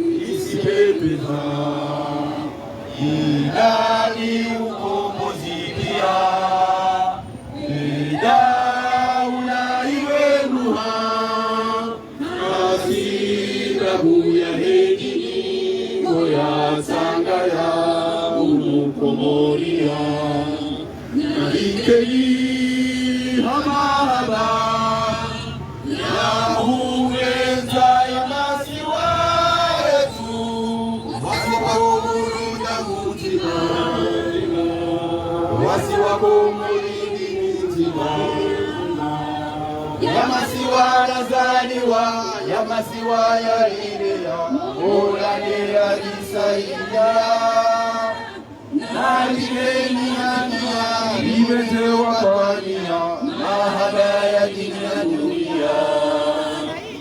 Isipepeza ilani ukombozi pia daula iwenuha nasirabu ya hejini ngoya sanga ya umukomoria nalikeni hamahaba ya huweza ya masiwa yetu wasiwakomuruda mutima wasiwakomuridi mutima ya masiwa nazaliwa ya masiwa ya ilea molane ya risaidia nalikeni hamia limetewa kwania mahada ya dunia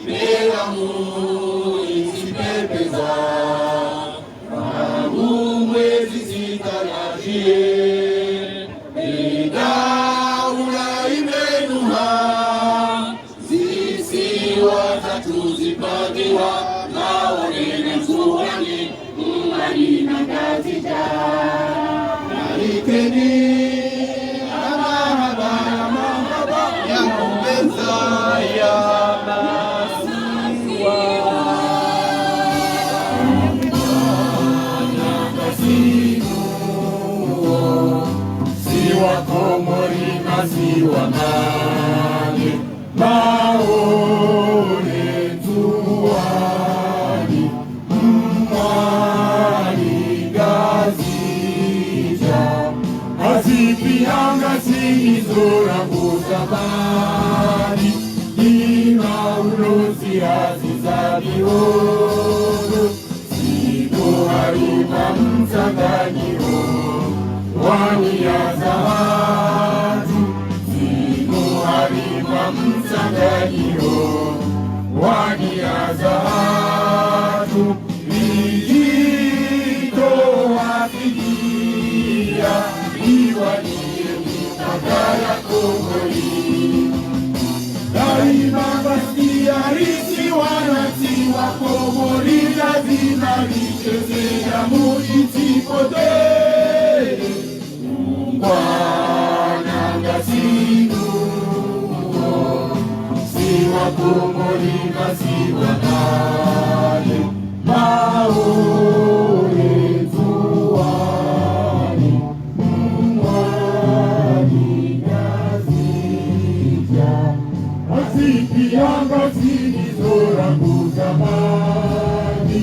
Melamu isipepeza Mungu mwezi sitarajie daula imenuha sisi watatu zipatiwa maonene msuhani mmalina gazija nalikeni mahaba ya kumbeza ya Komori maziwa mane maone tuwani mwani gazija azipianga sinizora kutabani ina ulozi azizabihoro sigo harima mzanganyiro wani ya zawadi sigo harima mzanganyiro wani ya zawadi lijito wafikia iwanie mipakaya Komori daima bastia risi wanati wa Komori lazima lichezea mujitipote Bwana ngasidu siwa Komori masiwa kale maore tuwani mwani gazija asipianga sinizora kutamani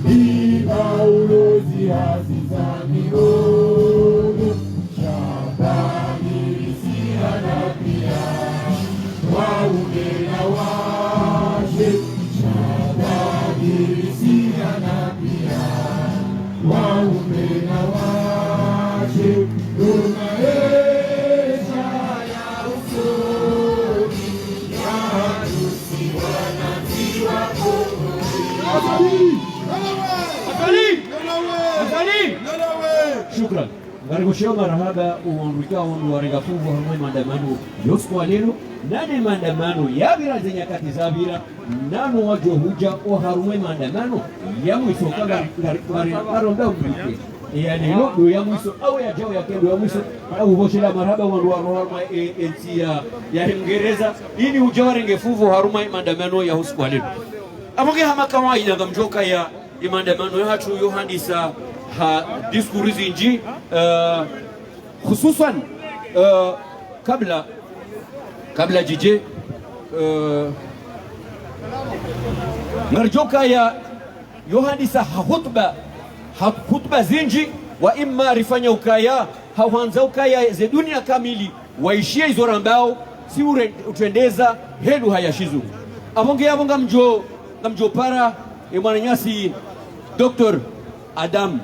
iba ulozi azizamirogo shabani risiana pia waume na washe shabani risiana pia waume na washe dunaesha ya usoni ya harusi wanatiwa Komori. Shukran. Garibusho marahaba uonruka ondu waregafuvu hamwe maandamano yosiko lero nane maandamano yabira zenyakati zabira nano wajo huja o harumwe maandamano yamwisoka garonda ubuke yani lodo yamwiso au ya jao ya kendo yamwiso au boshela marahaba ondu waroma enzi ya Uingereza ini ujaware ngefuvu harumwe maandamano ya hosiko lero amoge hama kama ina mjoka ya maandamano ya hatu yohandisa ha diskurizi nji hususan kabla jije ngarjoka ya yohandisa hutba zinji wa imma rifanya ukaya hawanza ukaya ze dunia kamili waishie hizo rambao si utendeza helu hayashizu abonga mjo para mwananyasi Dr. Adam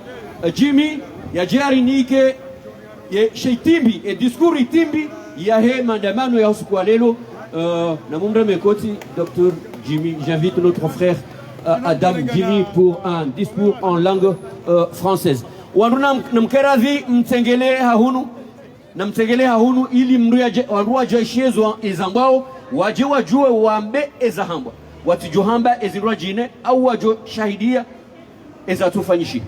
Jimmy ya jari nike ya sheitimbi ya diskuri timbi ya he maandamano ya usiku wa lelo na mumra mekoti Dr. Jimmy. J'invite notre frère Adam Jimmy pour un discours en langue française. Wanuna mkeradhi mtengele hahunu na mtegelea hunu ili mruwa jaishezwa ezambao waje wajue wambe ezahambwa watijuhamba ezirwa jine au wajo shahidia ezatufanyishi.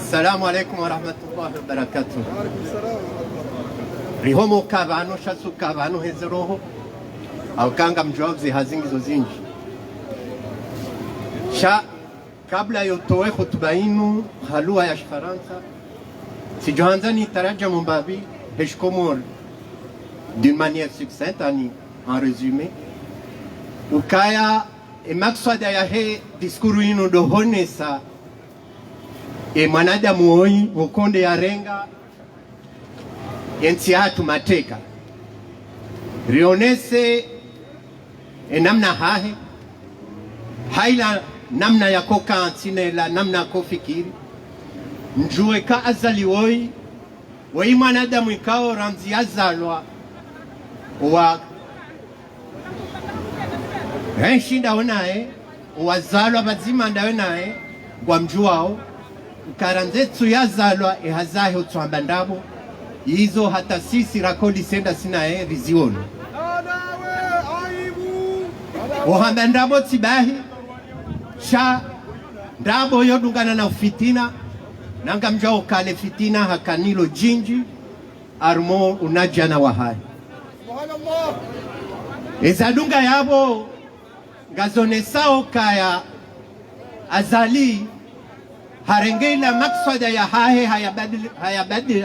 Assalamu alaikum wa rahmatullahi wa barakatuh. Rihomo kabano shasu kabano hezeroho au kanga mjawabzi hazingizo zinji sha kabla yotoe hotuba inu halua ya Shifaransa sijohanzani taraja mumbabi heshkomor d'une manière succincte en résumé ukaya makswada ya he diskuru inu dohonesa mwanadamu hoi wokonde ya renga yensi hatu mateka rionese namna hahe haila namna ya koka ansine la namna kofikiri njue ka azali woi mwanadamu ikao ranzi azalwa wa henshinda onae wazalwa bazima ndawe nae kwa mjuao ukaranzetsu yazalwa ehazahe utswamba ndabo hizo hata sisi rakoli senda sinae riziono ohamba ndabo tibahi sha ndabo yodungana na ufitina nanga mjao kale fitina hakanilo jinji armo unajana wahai ezadunga yabo ngazone sao kaya azali harengela maksada ya hahe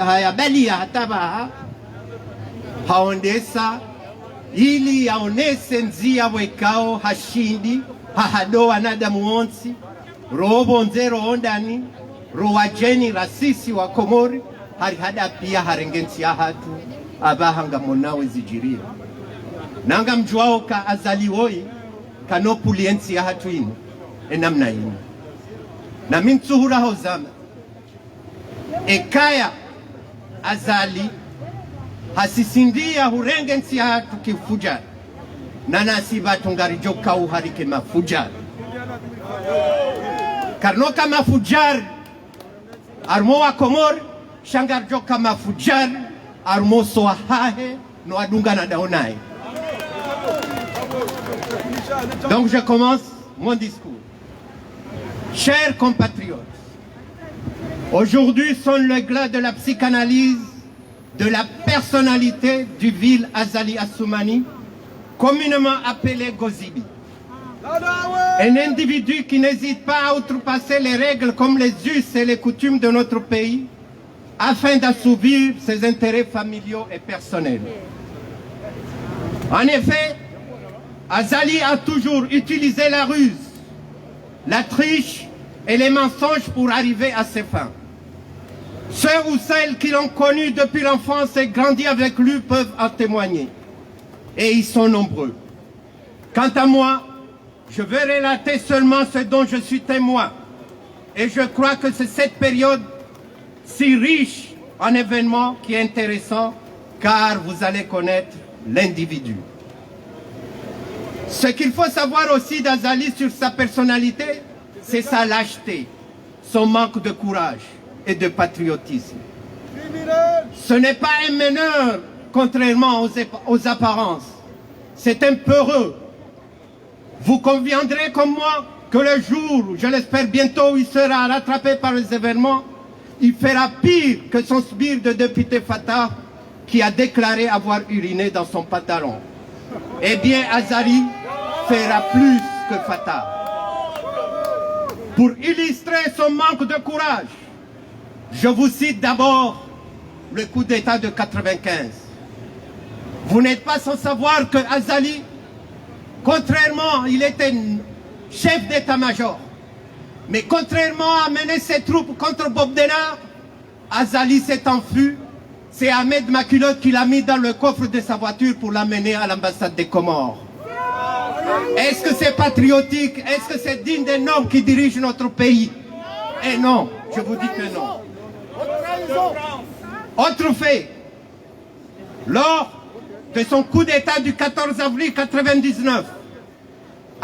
hayabali ya hatabaha haondesa ili yaonese nzia wekao hashindi hahado wanadamu onsi robo nzero ondani rowajeni rasisi wa Komori harihada pia harengensi ya hatu abahanga monawe zijiria nanga mjuao ka azaliwoi kanopuliensi ya hatu ino enamna ino na mintsuhura hozama ekaya azali hasisindia hurengensi ya hatu kifujari na nasiba tungarijo kau harike mafujari karnoka mafujari armo wa Komori shangarjo kama fujari armo soahahe no adunga na daonae. Donc je commence mon discours. Chers compatriotes, aujourd'hui sonne le glas de la psychanalyse de la personnalité du vil Azali Assoumani, communément appelé Gozibi. Un individu qui n'hésite pas à outrepasser les règles comme les us et les coutumes de notre pays afin d'assouvir ses intérêts familiaux et personnels. En effet, Azali a toujours utilisé la ruse, la triche et les mensonges pour arriver à ses fins. Ceux ou celles qui l'ont connu depuis l'enfance et grandi avec lui peuvent en témoigner. Et ils sont nombreux. Quant à moi, je veux relater seulement ce dont je suis témoin. Et je crois que c'est cette période si riche en événements qui est intéressant, car vous allez connaître l'individu. Ce qu'il faut savoir aussi d'Azali sur sa personnalité, c'est sa lâcheté, son manque de courage et de patriotisme. Ce n'est pas un meneur, contrairement aux apparences. C'est un peureux. Vous conviendrez comme moi que le jour, je l'espère bientôt, où il sera rattrapé par les événements, il fera pire que son sbire de député Fatah qui a déclaré avoir uriné dans son pantalon. Eh bien, Azali fera plus que Fatah. Pour illustrer son manque de courage, je vous cite d'abord le coup d'État de 95. Vous n'êtes pas sans savoir que Azali, contrairement, il était chef d'état-major, mais contrairement à mener ses troupes contre Bob Denard, Azali s'est enfui. C'est Ahmed Maculotte qui l'a mis dans le coffre de sa voiture pour l'amener à l'ambassade des Comores. Est-ce que c'est patriotique? Est-ce que c'est digne d'un homme qui dirige notre pays? Eh non, je vous dis que non. Autre fait, lors de son coup d'État du 14 avril 1999,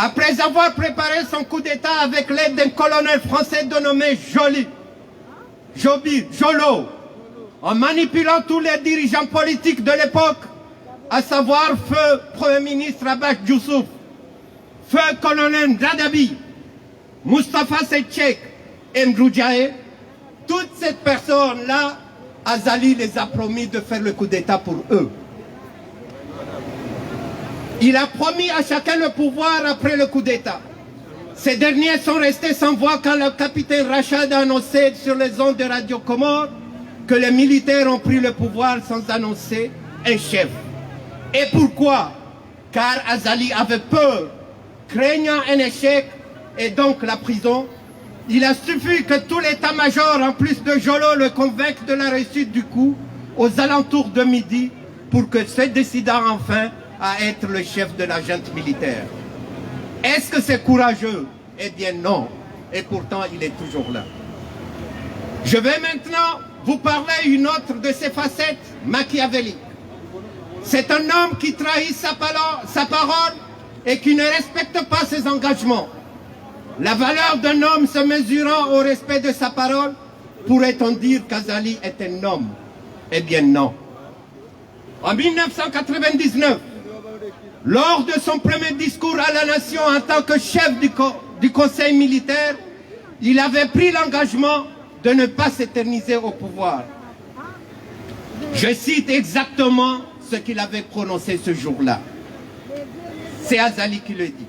Après avoir préparé son coup d'État avec l'aide d'un colonel français dénommé Jolo, en manipulant tous les dirigeants politiques de l'époque, à savoir feu Premier ministre Abbas Youssouf, feu colonel Dadabi, Moustapha Setchek et Mdroujae, toutes ces personnes-là, Azali les a promis de faire le coup d'État pour eux. Il a promis à chacun le pouvoir après le coup d'État. Ces derniers sont restés sans voix quand le capitaine Rachad a annoncé sur les ondes de Radio Comore que les militaires ont pris le pouvoir sans annoncer un chef. Et pourquoi? Car Azali avait peur, craignant un échec et donc la prison. Il a suffi que tout l'état-major, en plus de Jolo, le convainque de la réussite du coup aux alentours de midi pour que se décidant enfin à être le chef de la junte militaire. Est-ce que c'est courageux? Eh bien non. Et pourtant, il est toujours là. Je vais maintenant vous parler une autre de ses facettes machiavéliques. C'est un homme qui trahit sa parole et qui ne respecte pas ses engagements. La valeur d'un homme se mesurant au respect de sa parole, pourrait-on dire qu'Azali est un homme? Eh bien non. En 1999, lors de son premier discours à la nation en tant que chef du conseil militaire, il avait pris l'engagement de ne pas s'éterniser au pouvoir. Je cite exactement ce qu'il avait prononcé ce jour-là. C'est Azali qui le dit.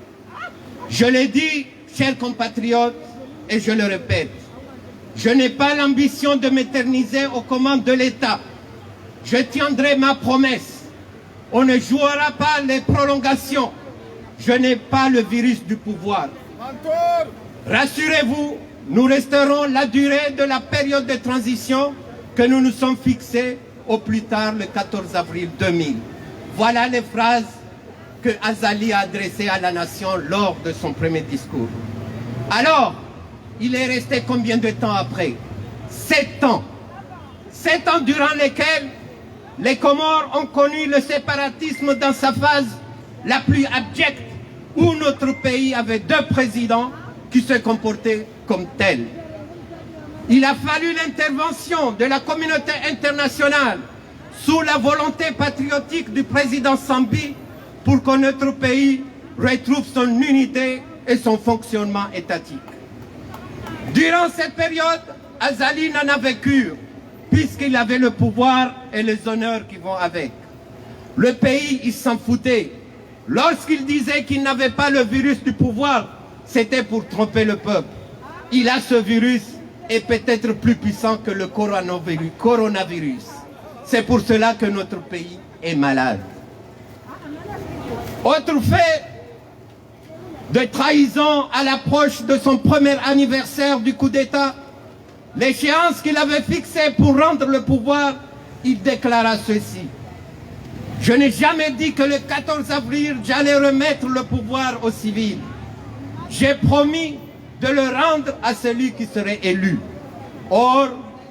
Je l'ai dit, chers compatriotes, et je le répète, je n'ai pas l'ambition de m'éterniser aux commandes de l'État. Je tiendrai ma promesse. On ne jouera pas les prolongations. Je n'ai pas le virus du pouvoir. Rassurez-vous, nous resterons la durée de la période de transition que nous nous sommes fixés au plus tard le 14 avril 2000. Voilà les phrases que Azali a adressées à la nation lors de son premier discours. Alors, il est resté combien de temps après? 7 ans. 7 ans durant lesquels les Comores ont connu le séparatisme dans sa phase la plus abjecte, où notre pays avait 2 présidents qui se comportaient comme tels. Il a fallu l'intervention de la communauté internationale sous la volonté patriotique du président Sambi pour que notre pays retrouve son unité et son fonctionnement étatique. Durant cette période, Azali n'en avait cure, puisqu'il avait le pouvoir et les honneurs qui vont avec. Le pays, il s'en foutait. Lorsqu'il disait qu'il n'avait pas le virus du pouvoir, c'était pour tromper le peuple. Il a ce virus et peut-être plus puissant que le coronavirus. C'est pour cela que notre pays est malade. Autre fait de trahison à l'approche de son premier anniversaire du coup d'État, l'échéance qu'il avait fixée pour rendre le pouvoir, il déclara ceci. Je n'ai jamais dit que le 14 avril, j'allais remettre le pouvoir aux civils. J'ai promis de le rendre à celui qui serait élu. Or,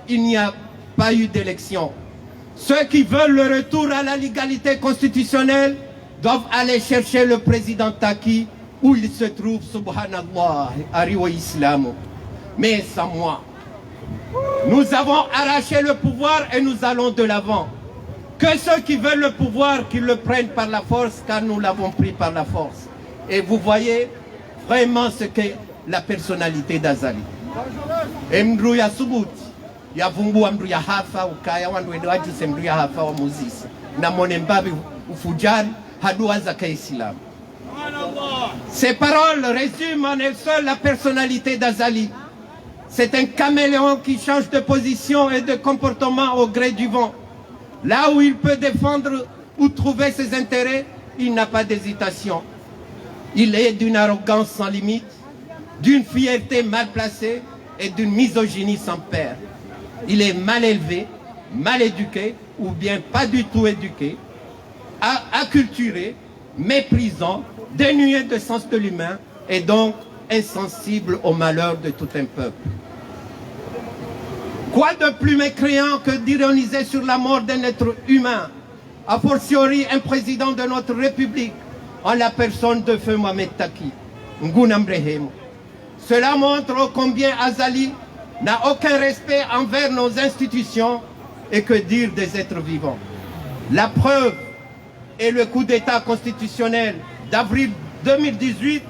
il n'y a pas eu d'élection. Ceux qui veulent le retour à la légalité constitutionnelle doivent aller chercher le président Taki où il se trouve, subhanallah, à Rio Islam. Mais sans moi. Nous avons arraché le pouvoir et nous allons de l'avant. Que ceux qui veulent le pouvoir, qu'ils le prennent par la force, car nous l'avons pris par la force. Et vous voyez vraiment ce qu'est la personnalité d'Azali. Mdruya Subut, Yavumbu Amdruya Hafa, Ukaya Wanduedaji Semdruya Hafa wa Muzisa. Na Monembabi Ufujari, Hadouaza Zaka Islam. Ces paroles résument en elles seules la personnalité d'Azali. C'est un caméléon qui change de position et de comportement au gré du vent. Là où il peut défendre ou trouver ses intérêts, il n'a pas d'hésitation. Il est d'une arrogance sans limite, d'une fierté mal placée et d'une misogynie sans père. Il est mal élevé, mal éduqué ou bien pas du tout éduqué, acculturé, méprisant, dénué de sens de l'humain et donc insensible au malheur de tout un peuple. Quoi de plus mécréant que d'ironiser sur la mort d'un être humain, a fortiori un président de notre République, en la personne de feu Mohamed Taki. Nguna Mrehemu. Cela montre combien Azali n'a aucun respect envers nos institutions et que dire des êtres vivants. La preuve est le coup d'État constitutionnel d'avril 2018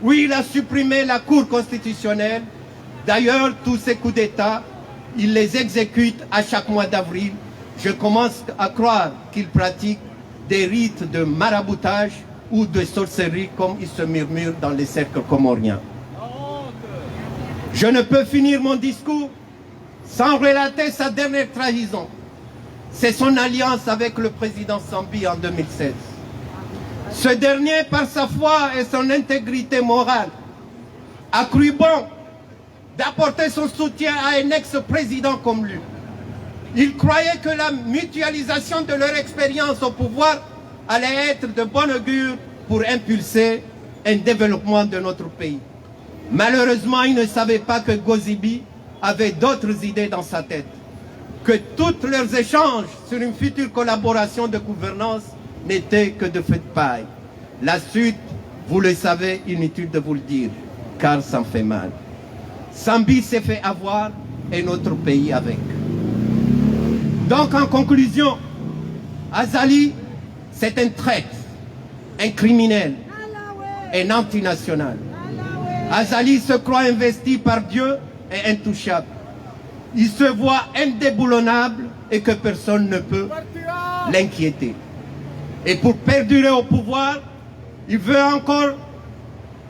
où il a supprimé la Cour constitutionnelle. D'ailleurs, tous ces coups d'État, il les exécute à chaque mois d'avril. Je commence à croire qu'il pratique des rites de maraboutage ou de sorcellerie comme il se murmure dans les cercles comoriens. Je ne peux finir mon discours sans relater sa dernière trahison. C'est son alliance avec le président Sambi en 2016. Ce dernier, par sa foi et son intégrité morale, a cru bon d'apporter son soutien à un ex-président comme lui. Il croyait que la mutualisation de leur expérience au pouvoir allait être de bon augure pour impulser un développement de notre pays. Malheureusement, il ne savait pas que Gozibi avait d'autres idées dans sa tête, que tous leurs échanges sur une future collaboration de gouvernance n'étaient que de feu de paille. La suite, vous le savez, inutile de vous le dire, car ça me fait mal. Sambi s'est fait avoir et notre pays avec. Donc en conclusion, Azali, c'est un traître, un criminel, un antinational. Azali se croit investi par Dieu et intouchable. Il se voit indéboulonnable et que personne ne peut l'inquiéter. Et pour perdurer au pouvoir, il veut encore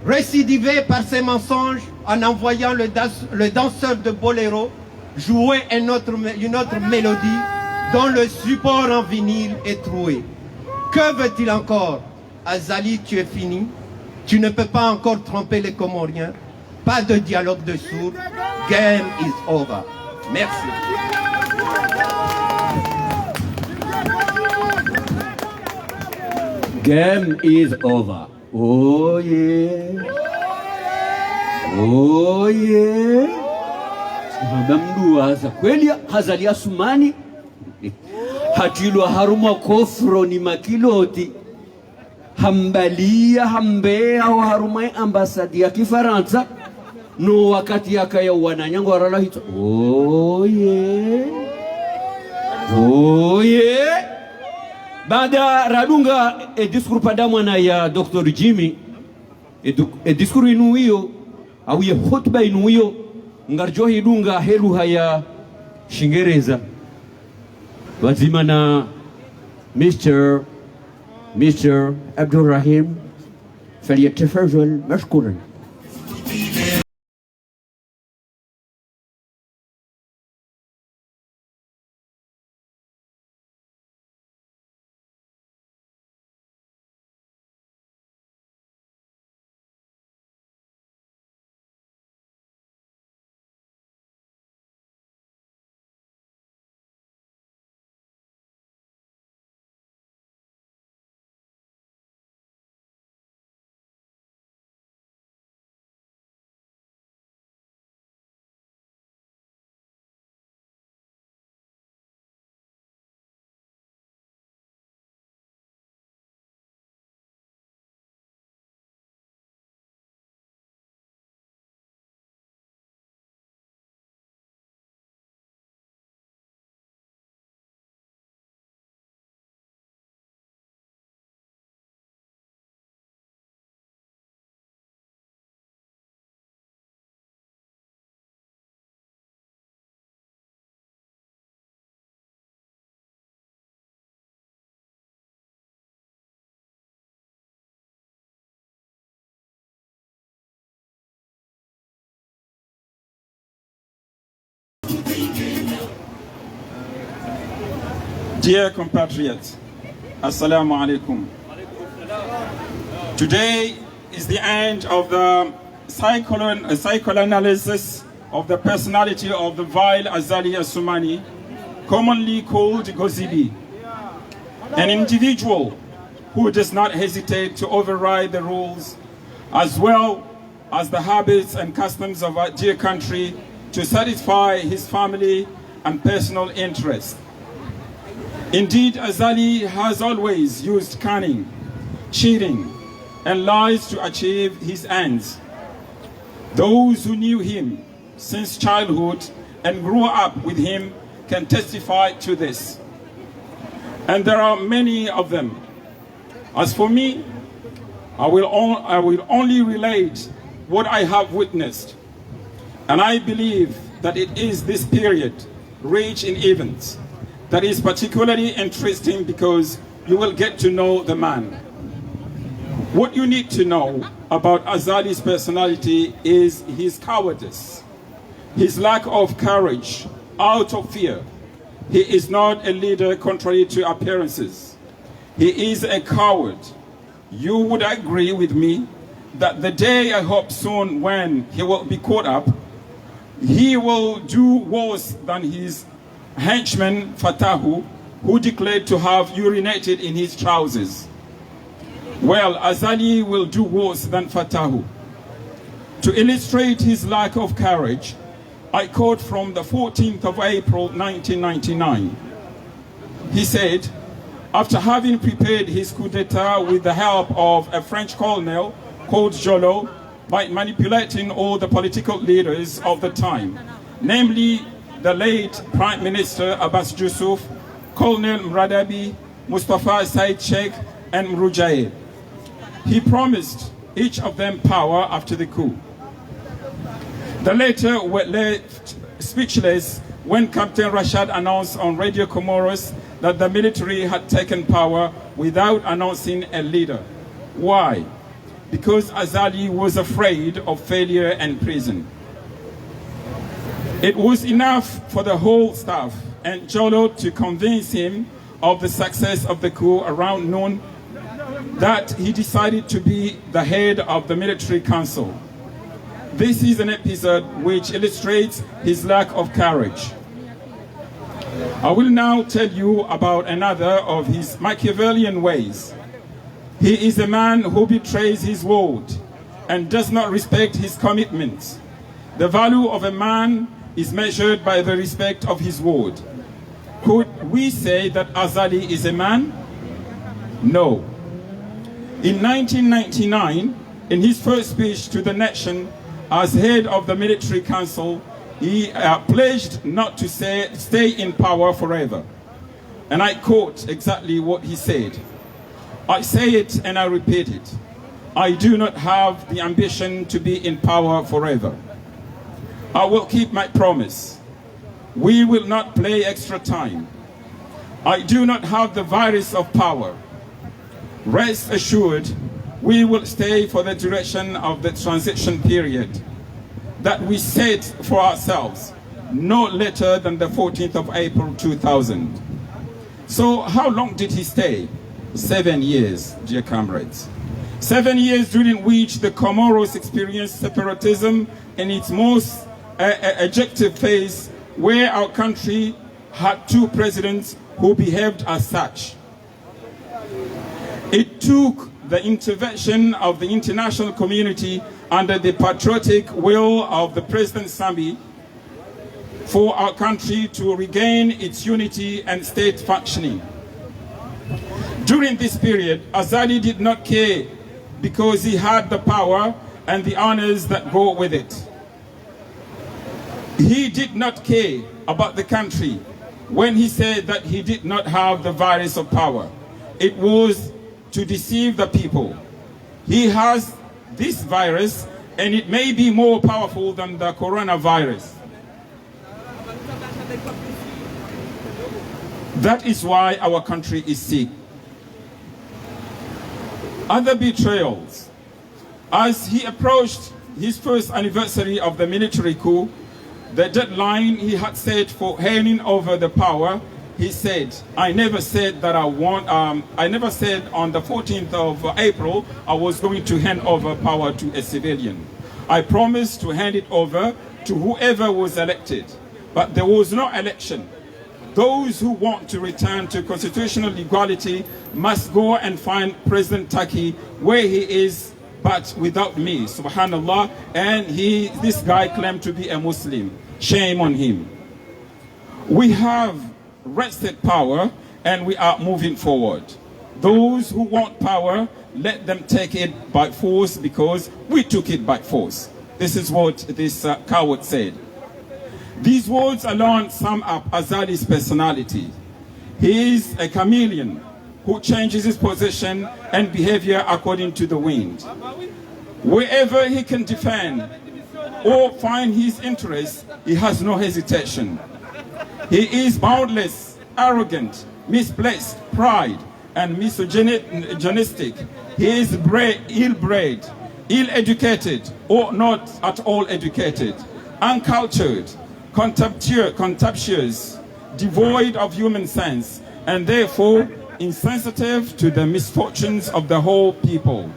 récidiver par ses mensonges en envoyant le danseur de boléro jouer une autre mélodie dont le support en vinyle est troué. Que veut-il encore? Azali, tu es fini. Tu ne peux pas encore tromper les Comoriens. Pas de dialogue de sourds. Game is over. Merci. Game is over. Oh yeah. Oh yeah. Mdua kweli Azali Assoumani hatilwa haruma kofro ni makiloti hambalia hambe au haruma ambasadi ya Kifaransa no wakati yakaya wananyango arala hito. Oh yeah. Oh yeah. Baada radunga discours padamwana ya Dr. Jimmy discours inu hiyo au ya hotuba inu hiyo ngarjo hidunga helu haya Shingereza wazima na Mr. Abdulrahim فليتفضل مشكورا. Dear compatriots, Assalamu alaikum. Today is the end of the psychoanalysis of the personality of the vile Azali Assoumani, commonly called Gozibi, an individual who does not hesitate to override the rules as well as the habits and customs of our dear country to satisfy his family and personal interests. Indeed, Azali has always used cunning, cheating, and lies to achieve his ends. Those who knew him since childhood and grew up with him can testify to this. And there are many of them. As for me, I will only relate what I have witnessed. And I believe that it is this period, rich in events, that is particularly interesting because you will get to know the man. What you need to know about Azali's personality is his cowardice, his lack of courage, out of fear. He is not a leader contrary to appearances. He is a coward. You would agree with me that the day, I hope soon, when he will be caught up, he will do worse than his henchman Fatahu, who declared to have urinated in his trousers. Well, Azali will do worse than Fatahu. To illustrate his lack of courage, I quote from the 14th of April 1999. He said, after having prepared his coup d'etat with the help of a French colonel called Jolo, by manipulating all the political leaders of the time, namely the late Prime Minister Abbas Jusuf, Colonel Mradabi, Mustafa Said Sheikh, and Mrujaye. He promised each of them power after the coup. The latter were left speechless when Captain Rashad announced on Radio Comoros that the military had taken power without announcing a leader. Why? Because Azali was afraid of failure and prison. It was enough for the whole staff and Jolo to convince him of the success of the coup around noon that he decided to be the head of the military council. This is an episode which illustrates his lack of courage. I will now tell you about another of his Machiavellian ways. He is a man who betrays his word and does not respect his commitments. The value of a man is measured by the respect of his word. Could we say that Azali is a man? No. In 1999, in his first speech to the nation as head of the military council, he pledged not to stay in power forever. And I quote exactly what he said. I say it and I repeat it. I do not have the ambition to be in power forever. I will keep my promise. We will not play extra time. I do not have the virus of power. Rest assured, we will stay for the duration of the transition period that we set for ourselves, no later than the 14th of April 2000. So how long did he stay? 7 years, dear comrades. 7 years during which the Comoros experienced separatism in its most ejective phase, where our country had two presidents who behaved as such. It took the intervention of the international community under the patriotic will of the President Sambi for our country to regain its unity and state functioning. During this period, Azali did not care because he had the power and the honors that go with it. He did not care about the country when he said that he did not have the virus of power. It was to deceive the people. He has this virus and it may be more powerful than the coronavirus. That is why our country is sick. Other betrayals. As he approached his first anniversary of the military coup, the deadline he had set for handing over the power, he said, I never said that I never said on the 14th of April I was going to hand over power to a civilian. I promised to hand it over to whoever was elected, but there was no election. Those who want to return to constitutional equality must go and find President Taki where he is, but without me, subhanallah. And this guy claimed to be a Muslim. Shame on him. We have wrested power and we are moving forward. Those who want power, let them take it by force because we took it by force. This is what this coward said. These words alone sum up Azali's personality. He is a chameleon who changes his position and behavior according to the wind. Wherever he can defend or find his interest, he has no hesitation. He is boundless, arrogant, misplaced pride, and misogynistic. He is ill-bred, ill-educated, or not at all educated, uncultured, contemptuous, devoid of human sense, and therefore insensitive to the misfortunes of the whole people.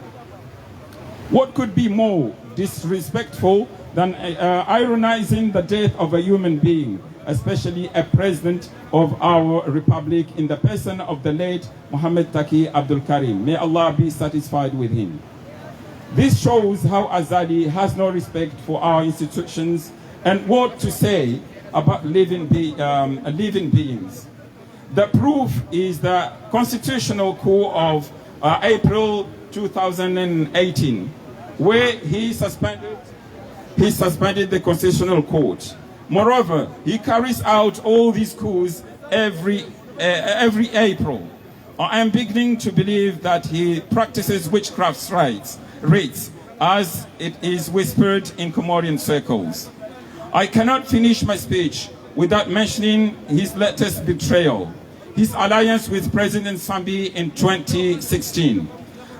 What could be more disrespectful than ironizing the death of a human being, especially a president of our republic, in the person of the late Mohammed Taqi Abdul Karim. May Allah be satisfied with him. This shows how Azali has no respect for our institutions and what to say about living beings. The proof is the constitutional coup of April 2018, where he suspended the constitutional court. Moreover, he carries out all these coups every April. I am beginning to believe that he practices witchcraft rites, as it is whispered in Comorian circles. I cannot finish my speech without mentioning his latest betrayal, his alliance with President Sambi in 2016.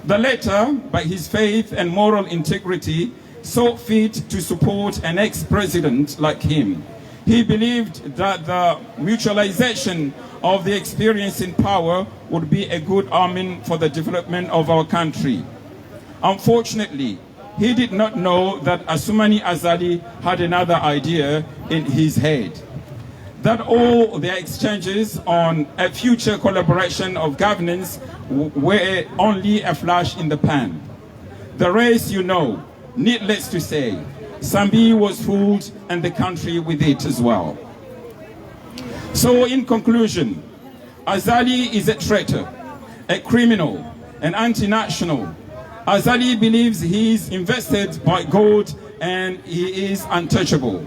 The latter, by his faith and moral integrity, saw fit to support an ex-president like him. He believed that the mutualization of the experience in power would be a good omen for the development of our country. Unfortunately, he did not know that Assoumani Azali had another idea in his head, that all their exchanges on a future collaboration of governance were only a flash in the pan. The rest you know. Needless to say, Sambi was fooled and the country with it as well. So in conclusion, Azali is a traitor, a criminal, an anti-national. Azali believes he is invested by God and he is untouchable.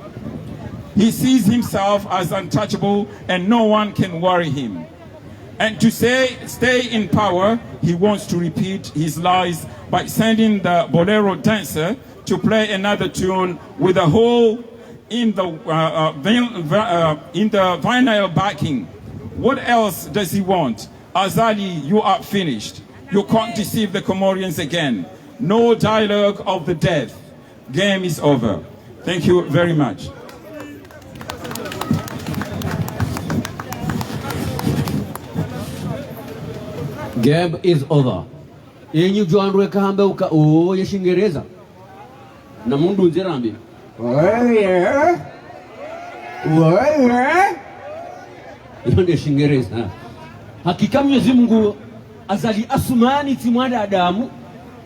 He sees himself as untouchable and no one can worry him. And to stay in power, he wants to repeat his lies by sending the bolero dancer to play another tune with a hole in the vinyl backing. What else does he want? Azali, you are finished. You can't deceive the Comorians again. No dialogue of the death. Game is over. Thank you very much. Game is over. Yenyu juanru kahamba uka o ya Shingereza. Na mundu nzerambi. Oye. Hiyo ndio Shingereza. Hakika Mwenyezi Mungu Azali Assoumani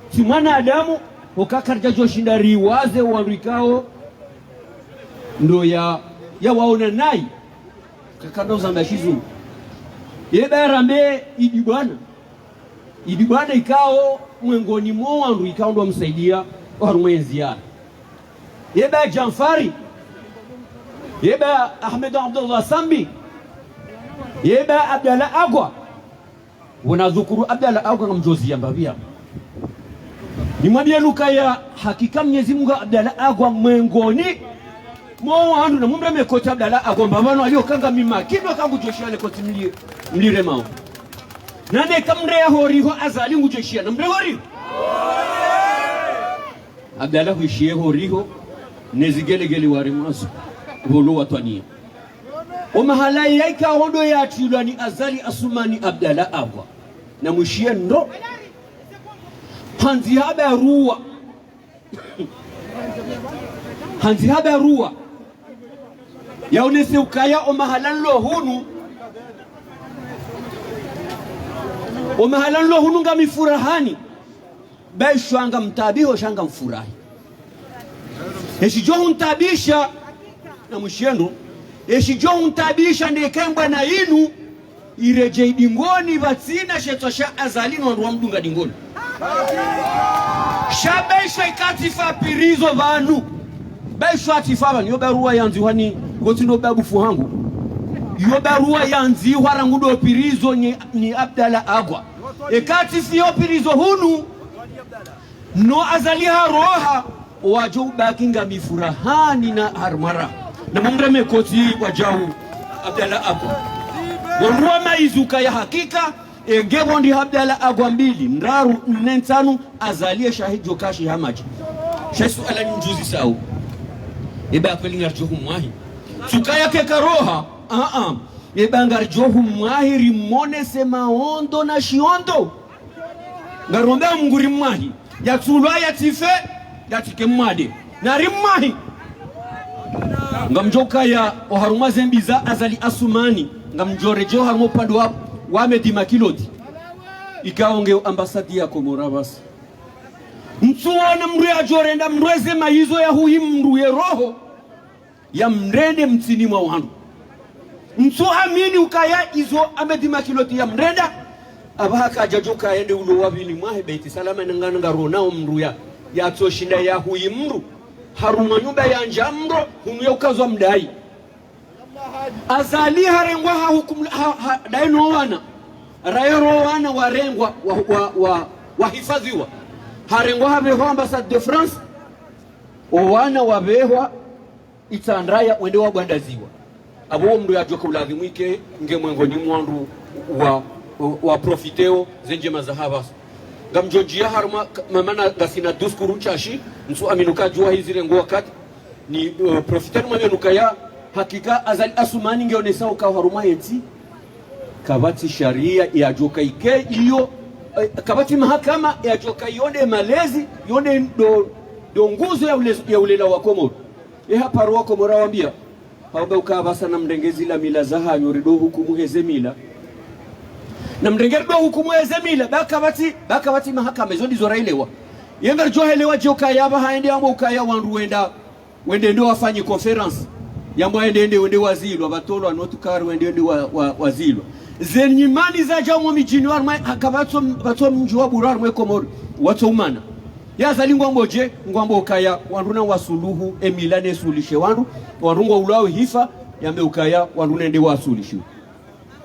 si mwanadamu ukakarja joshinda riwaze warikao ndo ya waona nai kakando za mbashizu yebarambe idibwana ikao mwengoni mwa wandu ikao ndo msaidia warumwenziana yeba Janfari yeba Ahmed Abdullah Sambi yeba Abdallah Agwa wanadhukuru Abdallah Agwa ngamjozia mbavia nimwambia Lukaya hakika Mwenyezi Mungu Abdallah Agwa mwengoni mwa wandu na mumbe mekota Abdallah Agwa mbavano aliyokanga mima kido kangu joshia koti mlire mao nane kamre ya horiho Azali ngujoshia na mre horiho Abdallah huishie horiho nezigelegele wari mwaso holo watwania Omahala yaika hondo ya tulani Azali Assoumani Abdallah Agwa na mushie ndo hanzi haba ruwa yaonese ukaya omahala lo hunu ngami furahani baishwanga mtabiho shanga mfurahi eshijo untabisha na mushie ndo eshijo untabisha ndekembwa na inu ireje dingoni batsina shetwa sha azali no ndwa mdunga dingoni shabeisha ikatifa pirizo vanu beisha atifa vanu yo barua yanzi hani gotino babu fuhangu yo barua yanzi warangudo pirizo ni Abdalla Agwa ikatifi yo pirizo hunu no azali haroha wajo bakinga mifurahani na harmara na mumreme koti wajau Abdalla Agwa Wonua maizuka ya hakika Ngebondi Abdalla Agwa mbili Ndaru nentanu azalie shahidi jokashi hamaji Shesu ala njuzi sao Eba apeli ngarjohu mwahi Sukaya kekaroha Eba ngarjohu mwahi rimone sema ondo na shiondo Ngarombea mnguri mwahi Yatulwa yatife Yatike mwade Na rimwahi Ngamjoka ya oharuma zembiza azali asumani Ngamjorejo harmo pando wame makiloti ikaonge ambasadi ya Komora basi mtuona mru ya jorenda mreze maizo ya hui mru ya roho ya mrende mtini mwa wandu mtu amini ukaya izo amedi makiloti ya mrenda abahaka ajajoka ende ulo wabini mwahe beiti salama nangana ronao mru ya toshinda ya hui mru haruma nyumba ya njamro hunu ya ukazwa mdai azali harengwa daino wana rayoro wana warengwa wahifadhiwa harengwa habeho ambassade de France wana wabehwa itandraya wende wagwandaziwa abo mndu yajoka uladhimwike ngemwengoni mwandu wa profiteo zenje mazahaba ngamjonjia haruma mamana gasina duskuru chashi msu aminuka jua hizire ngo wakati ni profitero mamenuka ya hakika azali asumani ngeonesa ukaharuma yeti kabati sharia ya joka ike iyo kabati mahakama ya joka yonde malezi yonde do nguzo ya ulela wa Komoro hapa roho Komoro waambia hauba ukabasa na mdengezi la mila za hanyo do hukumu heze mila na mdengezi do hukumu heze mila bakabati mahakama zondi zorailewa yenga johelewa joka yaba haende amo ukaya wandu wende ndo wafanye conference yambo wende wazilwa batolo anotukari wende wazilwa zenyimani za jamu mijini warma akabato mjua burar mwe Komoro wato umana ya zalingwa mboje ngwambo ukaya wanduna wasuluhu emilane sulishe warungwa ulao hifa yambe ukaya wanduna ende wasulishe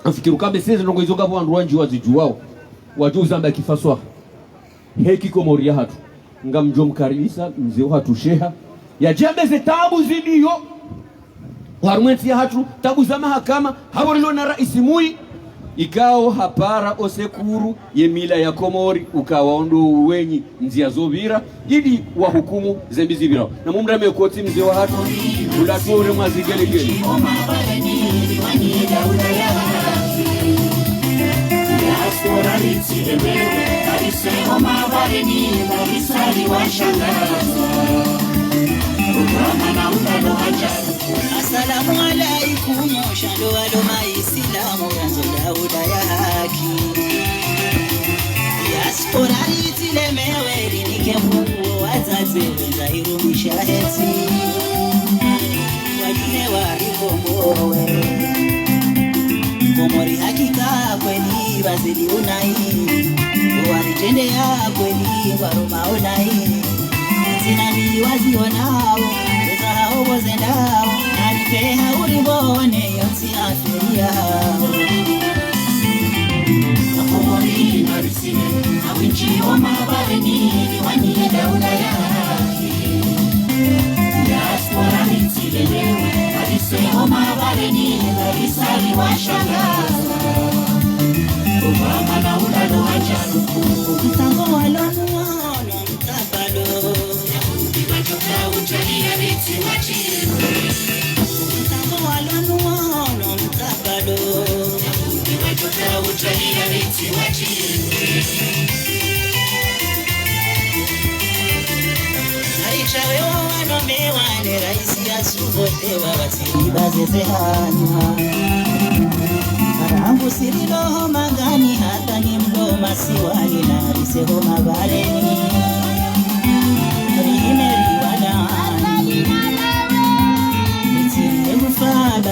afikiru kabe seze ndongo izo ngabo wandu wanji wazijuwao wajuza mba kifaswa heki Komoro ya hatu ngamjo mkaribisa mzee hatu sheha ya jambe ze tabu zidiyo warumenti ya hatu tabu za mahakama hawarilo na raisi mui ikao hapara osekuru yemila ya Komori ukawaondo wenyi nzia zobira ili wahukumu zembi zibira na mumrame koti mzee wa hatu ulatore mazigelegele Assalamu alaikum shando walo maislamu yanzola udaya haki diaspora itilemewe linike mungu wazaze wenzairu mishaheti wajine wari Komorowe Komori hakika kweli wazidi unai waritende ya kweli waroma unai zinani wazionao hao wazendao nalipeha uribone yonsi afiria Komori narisine awinchi omabareni waniye daula yaki diaspora nitilelewe alise omabareni narisali washangaza Obama na ulalo wajaruku mtango walonuwa mtabalo Wajoka ujalia riti wachini Mtango walonuono mtabalo Wajoka ujalia riti wachini Aichawe wanomewane raisi ya subotewa Wasiriba zezehana Arambu siriloho magani hata ni mdoma siwani na riseho mabareni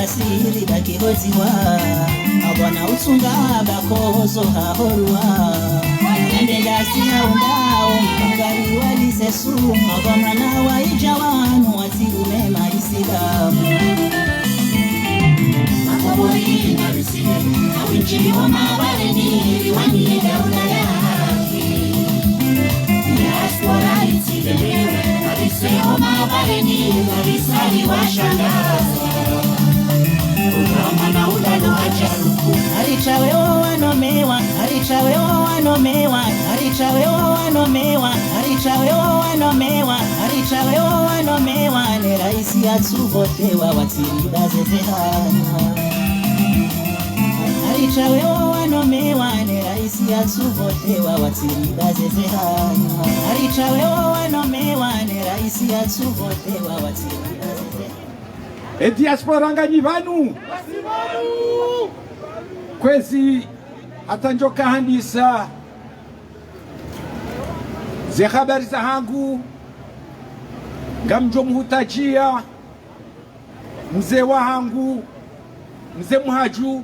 basiri bakihoziwa mabwana usunga bakozo hahorwa endegasi haundao mpangari walisesu mabwana wa ijawanu wasirume maisilamu makaburi na rusini na winchi wa mabareni riwani daula yake diaspora itilelewe na riseo mabareni na risali wa shangaza Uramana ulalo hajaruku Alichawewa wanomewa Alichawewa wanomewa Alichawewa wanomewa Alichawewa wanomewa Alichawewa wanomewa Ni raisi atuvotewa Watirida zezehana Alichawewa wanomewa Ni raisi atuvotewa Watirida zezehana Alichawewa wanomewa Ni raisi atuvotewa Watirida zezehana E diaspora nganyi vanu kwezi atanjoka handisa ze habari za hangu ngamjo muhutajia mzee wa hangu mzee Muhaju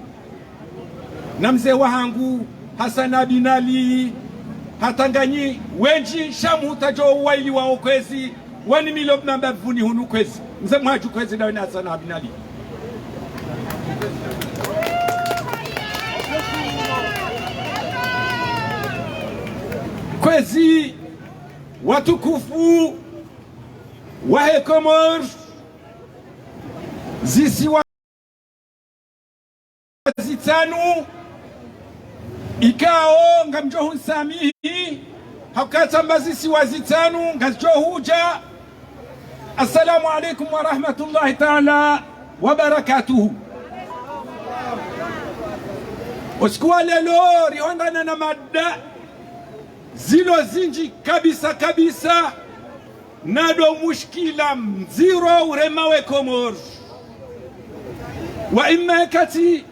na mzee wa hangu Hassan Bin Ali hatanganyi wenji shamuhutajo waili wao kwezi wani milo namba vuni hunu kwezi mzee Muhaju kwezi na Hassan Bin Ali kwezi watukufu wahe Komor zisiwa zitanu ikao ngamjohu samihi hakatamba zisiwa zitanu ngajohuja. Assalamu alaikum wa rahmatullahi ta'ala wa barakatuhu. Osikuwa lelo rihongana na mada zilo zinji kabisa kabisa nado mushkila mziro uremawe Komor wa ima kati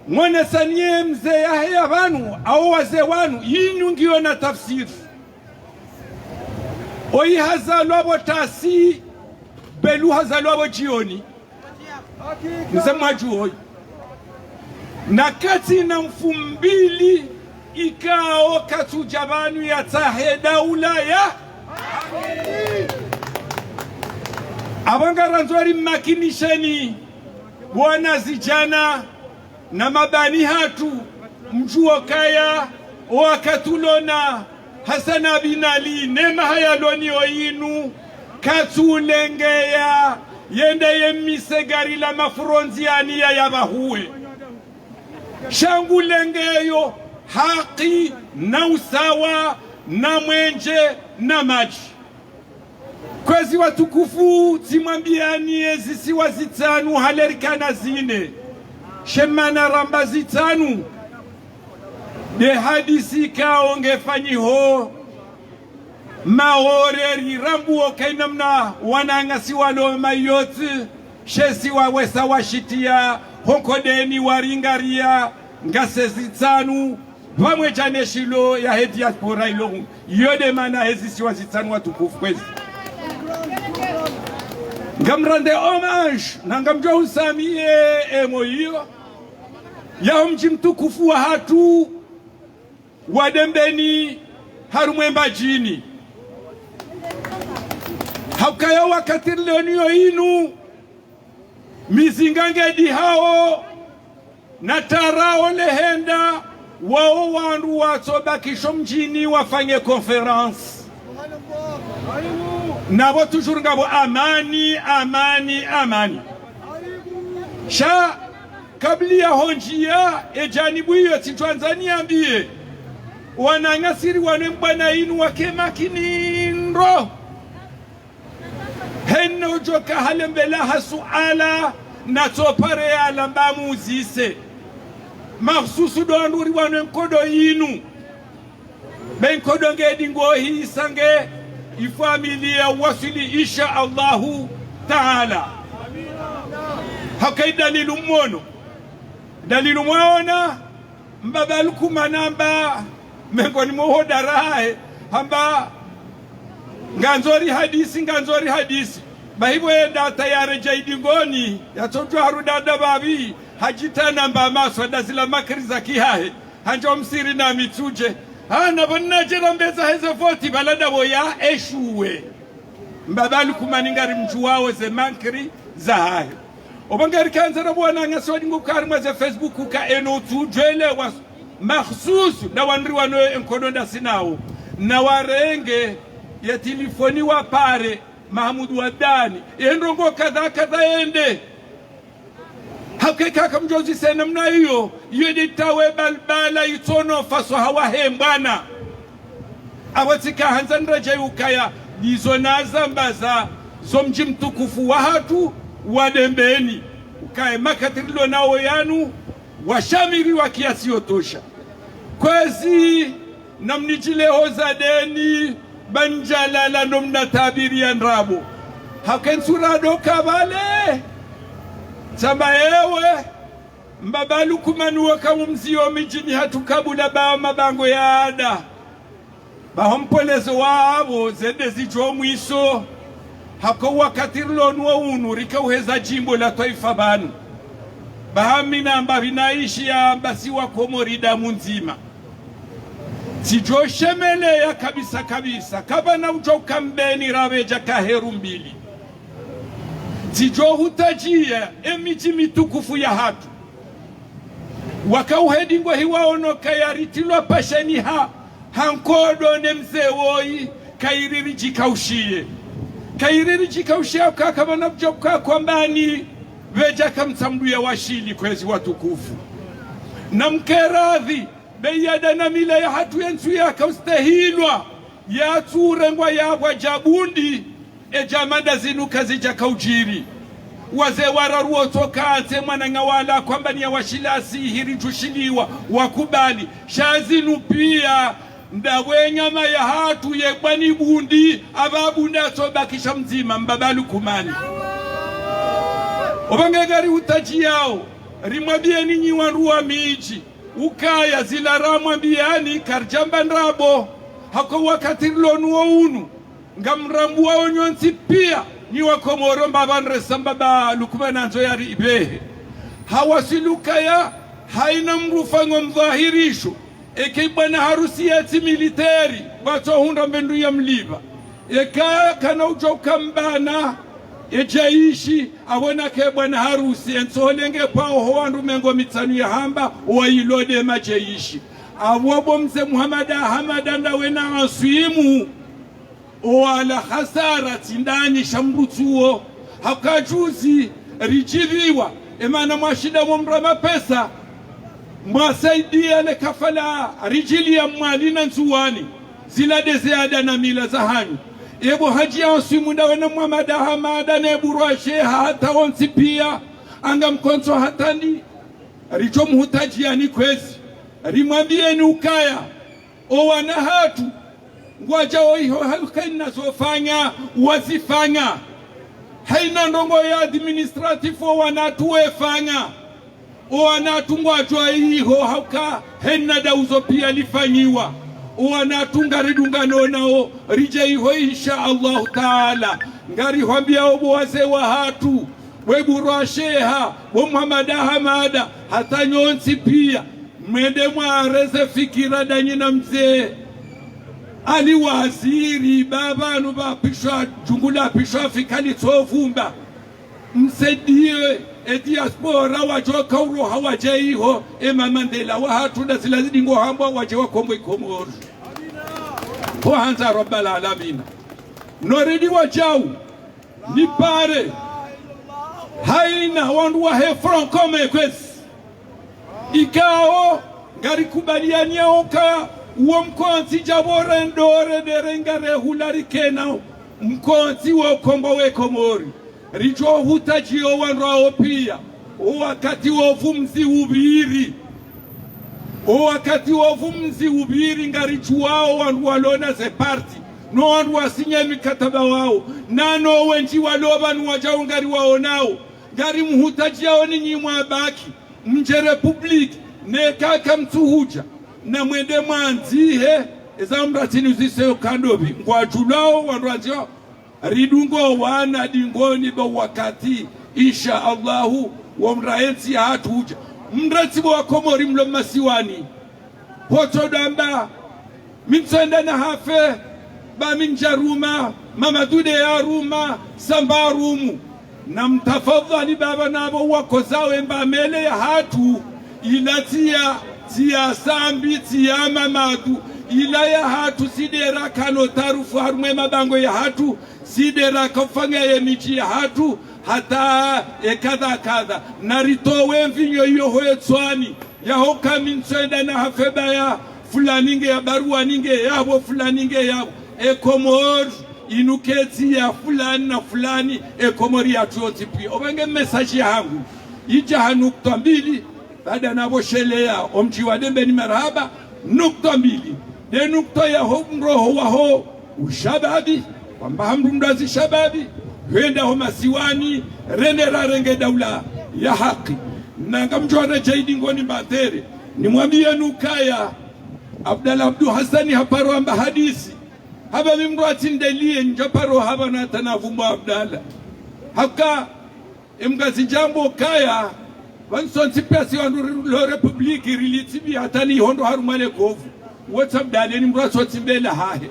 mwana sanye mzee Yahya wanu au wazee wanu yinu ngiyo na tafsiri oyi hazalwabo tasi belu hazalwabo jioni mzee Muhaju oyi na kati na mfumbili ikao katujabanu ya tahe daula ya abangaranzwari makinisheni bwana zijana na mabani hatu mjuo kaya wakatulona Hassan Bin Ali nema hayaloni oyinu katulengea yende yemisegari la mafuronziani ya yabahuwe shangulengeyo haki na usawa na mwenje na maji kwezi watukufu timwambianie zisiwa zitanu halerikana zine shemana ramba zitanu de hadisi kaongefanyiho maoreri rambu okainamna wanangasi walo mayoti shesi wawesa washitia honkodeni waringaria ngase zitanu vamwe chaneshilo ya diaspora ilongu yode mana hezisiwa zitanu watukufu kwezi ngamrande homage na ngamjohu samie emo hiyo ya mji mtukufu wa hatu wadembeni harumwemba jini haukayo wakati leoniyo inu mizingangedi hao na tarao lehenda wao wandu watsobakisho mjini wafanye conference nabo toujours ngabo amani amani amani sha kabli ya honjia ejanibu hiyo Tanzania mbie wanangasiri wanembana inu wakema kinindro henno joka halembela hasuala na topare ala mbamuzise mahsusu donduri wanenkodo inu benkodo ngedi ngohi sange ifamilia wasili insha Allahu taala hakai dalilu mwono dalilu mwaona mbabaluku manamba mengoni mwohodarae hamba nganzori hadisi bahibo enda tayari jaidingoni yatotwa harudada babi hajitana mbama swada zila makriza kihahe hanjo msiri na mituje hana bonna jera mbeza heze voti balada boya eshuwe mbabali kumaningari mjuwao ze mankri za hayo obangari kanzara bwana ngasodi ngukari mwaze Facebook ka eno tujele wa makhsusu na wanri wano enkononda sinao na warenge ya telefoni wa pare Mahmud Wadani endrongo kadha ende hakika kamjozi sena mna hiyo yeditawe balbala itono faso hawahe mbwana awatika hanzandra jayukaya lizo nazambaza zomji mtukufu wa hatu wadembeni ukae makatirilo nao yanu washamiri wa kiasi yotosha kwezi namnijileho zadeni banjalala nomna tabiri ya nrabo hakensurado kabale chamba ewe mbabalu kumanuwa kamumziyo mijini hatukabula bao mabango ya ada bahompolezo wabo zende zijo mwiso hako wakatirilo nuwa unu rika uheza jimbo la taifa banu bahamina mba vinaishi ya mbasi wa Komorida munzima sijo shemele ya kabisa kaba na ujoka mbeni raweja kaheru mbili sijo hutajia emiji mitukufu ya hatu wakauhedingwa hiwaonoka ya ritilwa pasheni hankodo ne mzewoi kairiri jikaushie kama na ujoka kwa mbani veja kamsamduya washili kwezi watukufu na mkeradhi beyada na mila ya hatu yensu ya kaustahilwa ya turengwa ya wajabundi ejamanda zinuka zija kaujiri waze wararuo toka ate mwana ngawala kwamba ni ya washilasi hiri jushiliwa wakubali shazinu pia ndawe nyama ya hatu yekwani bundi ababunda sobakisha mzima mbabalu kumani obangagari utaji yao rimwabie ninyi waruwa miji ukaya zila ramwambiani karjamba nrabo hako wakati lonuwa unu ngamrambu wa onyonsi pia ni wakomoro mbabanre sambaba lukumananzo yari ibehe hawasilukaya haina mrufango mdhahirisho eke bwana harusi yati militeri wato hunda mbendu ya mliba eka kana ujoka mbana ejaishi awona ke bwana harusi ensolenge pao hoandu mengo mitsanu ya hamba wailode majeishi awabo mze Muhammad Ahmad ndawena aswimu wala hasara tindani shambutuo hakajuzi rijiviwa emana mwashida mumrama pesa mwasaidia le kafala rijili ya mwalina nzuwani zila dezeada na mila za hanyu ebo haji ya aswimu ndawena Muhammad Ahmad neburwashe hata onsi pia anga mkonso hatani richo muhutaji yani kwezi rimwambie ni ukaya owana hatu ngwaja oiho halkaina zofanya wazifanya haina ndongo ya administrative wanatuwe fanya wanatungwa iho hauka hena dauzo pia lifanyiwa wanatunga ridungano nao rije iho insha Allah taala ngari hwambia obo wase wa hatu weburu sheha wa Muhammad Ahmad hata nyonsi pia mwende mwareze fikira danyina mzee ali waziri baba nuba pishwa jungula pishwa fikali tsofumba msedie diaspora wajoka uro hawajeiho ema Mandela wa hatu da silazidi ngo hamba wajewa kombo ikomoro po hanza rabbal alamin noredi wajau ni pare haina wandu wa hefron kome kwesi ikao ngari kubaliania oka uo mkonzi jabore ndore derengare hulari kena mkonzi wa kombo we Komori rijo hutajio wanrao pia wakati wa vumzi ubiri ngari chuao wandu walona ze party no wandu wasinye mikataba wao nano wenji waloba nuwajao ngari waonao ngari muhutajio ni nyimwa baki mje republiki ne kaka mtuhuja na mwende mwanzihe ezamratini uziseo kandobi ngwajulao wanduanzio ridungo wana dingoni ba wakati insha Allahu wa mraensi hatuja mrati wa Komori mlo masiwani poto damba minsenda na hafe ba minjaruma mamadude ya ruma sambarumu na mtafadhali baba nabo wako zawe mba mele ya hatu ilatia tia sambi tia mamadu ila ya hatu sidera kano tarufu harume mabango ya hatu sidera kafanga ya michi ya hatu hata kadha kadha naritowe mvinyo iyo hoetswani ya hoka minsenda na hafeba ya fulaninge ya barua ninge yabo fulaninge yabo Komori inuketi ya fulani na fulani Komori ya tuoti pia obenge message yangu ija nukta mbili baada nabo shelea omji wa dembe ni marhaba nukta mbili de nukta ya roho wa ho ushababi kwamba hamdundazi shababi wenda ho masiwani renera renge daula ya haki na ngamjora jaidi ngoni matere nimwambie nukaya Abdalla Abdu Hassani haparo amba hadisi haba mimrati ndelie njaparo haba na tanavumu Abdalla haka imgazi jambo kaya wansonsi pesi wandu lo republiki rilitibi hatani hondo harumane kovu WhatsApp dale ni mrati wotimbele hahe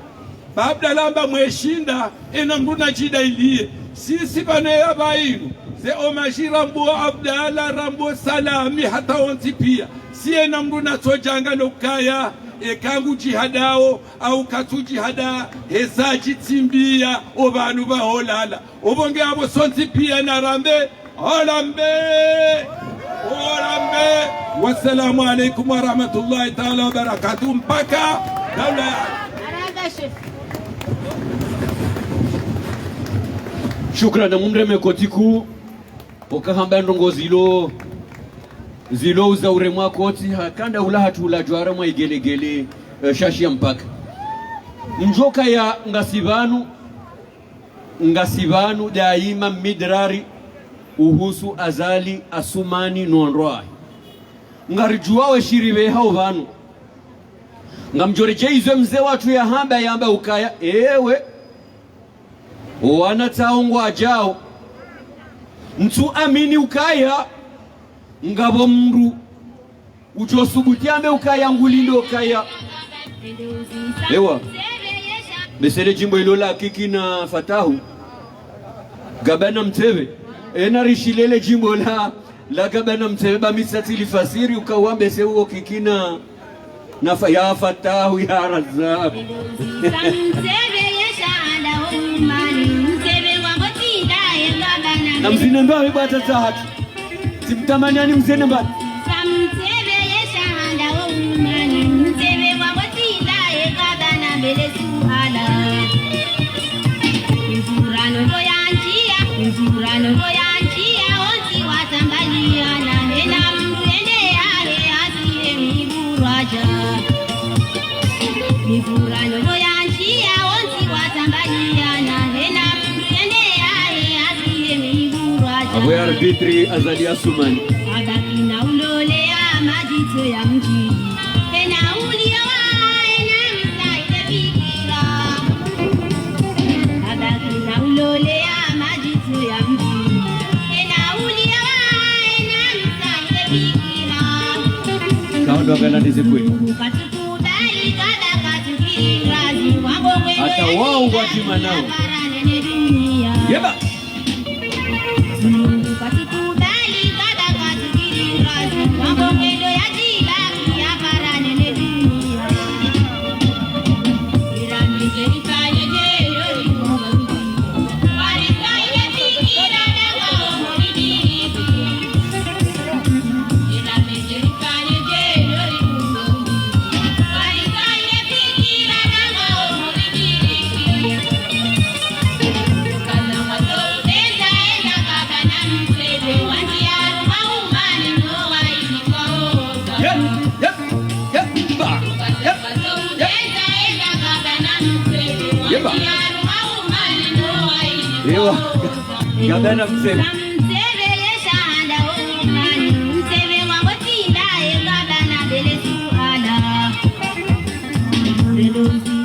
ba Abdalla amba mweshinda ena mruna jida ilie sisi bane ya bainu ze omaji rambo Abdalla rambo salami hata onti pia siye na mruna tojanga nokaya ekangu jihadao au katu jihada hezaji timbia obanu ba holala obonge abo sonti pia na rambe olambe wassalamu alaikum wa rahmatullahi ta'ala wa barakatuh mpaka daula shukran na mumreme kotiku pokahamba ndongo zilo za uremwa koti hakanda ula hatula jwara mwa igelegele shashi ya mpaka njoka ya ngasibanu daima midrari uhusu azali asumani nonroa ngarijuawe shiribe hao vanu ngamjoreje izwe mzee watu ya hamba yamba ukaya ewe wana taongwa ajao mtu amini ukaya ngabo mru ujosubutiame ukaya ngulindo ukaya ewa besele jimbo ilola kiki na fatahu gabana mtebe ena rishilele jimbo la gabana mtebe ba misatili fasiri ukawambe se uo kikina na ya fatahu ya razab na mzine mba wibata tahatu simtamani ani mzene mba Abu arbitri azali asumani abakina ulolea majito ya mji tena ulioa na msaide bikira abakina ulolea majito ya mji tena ulioa na msaide bikira kaondo agana dizikweni katukubali kadaka tukirazi wango kwele hata wao wajima nao yeba katukubali kadaka tukirazi wango kwele ya jila ya barane ne dunia irani jerifanye jero ikomabi warifanye fikira na moridi irani jerifanye jero ikomabi warifanye fikira na moridi kana matopenda enda kabana msebe wandia maumani no waikao ewa gabana msebe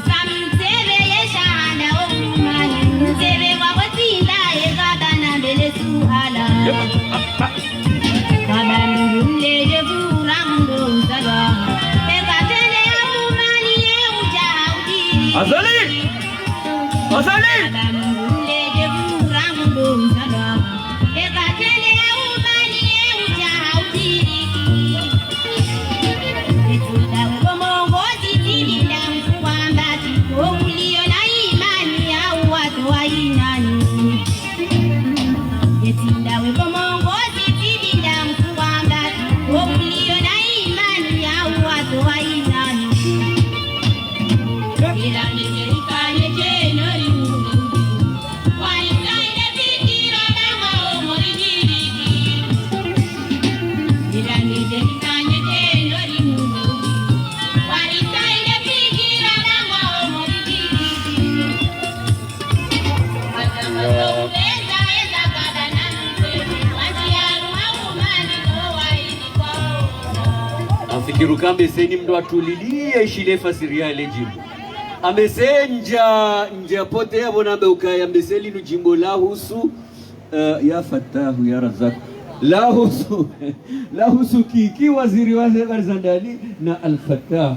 Samsebe Azali! Azali! Amfikiru kambe seni mdo atulilie ishile fasiria ile jimbo. Amesenja nje pote ya bonambe ukaya mbeseli nu jimbo la husu ya Fatahu ya Razak. La husu kiki waziri wa Zandali na Al-Fatah.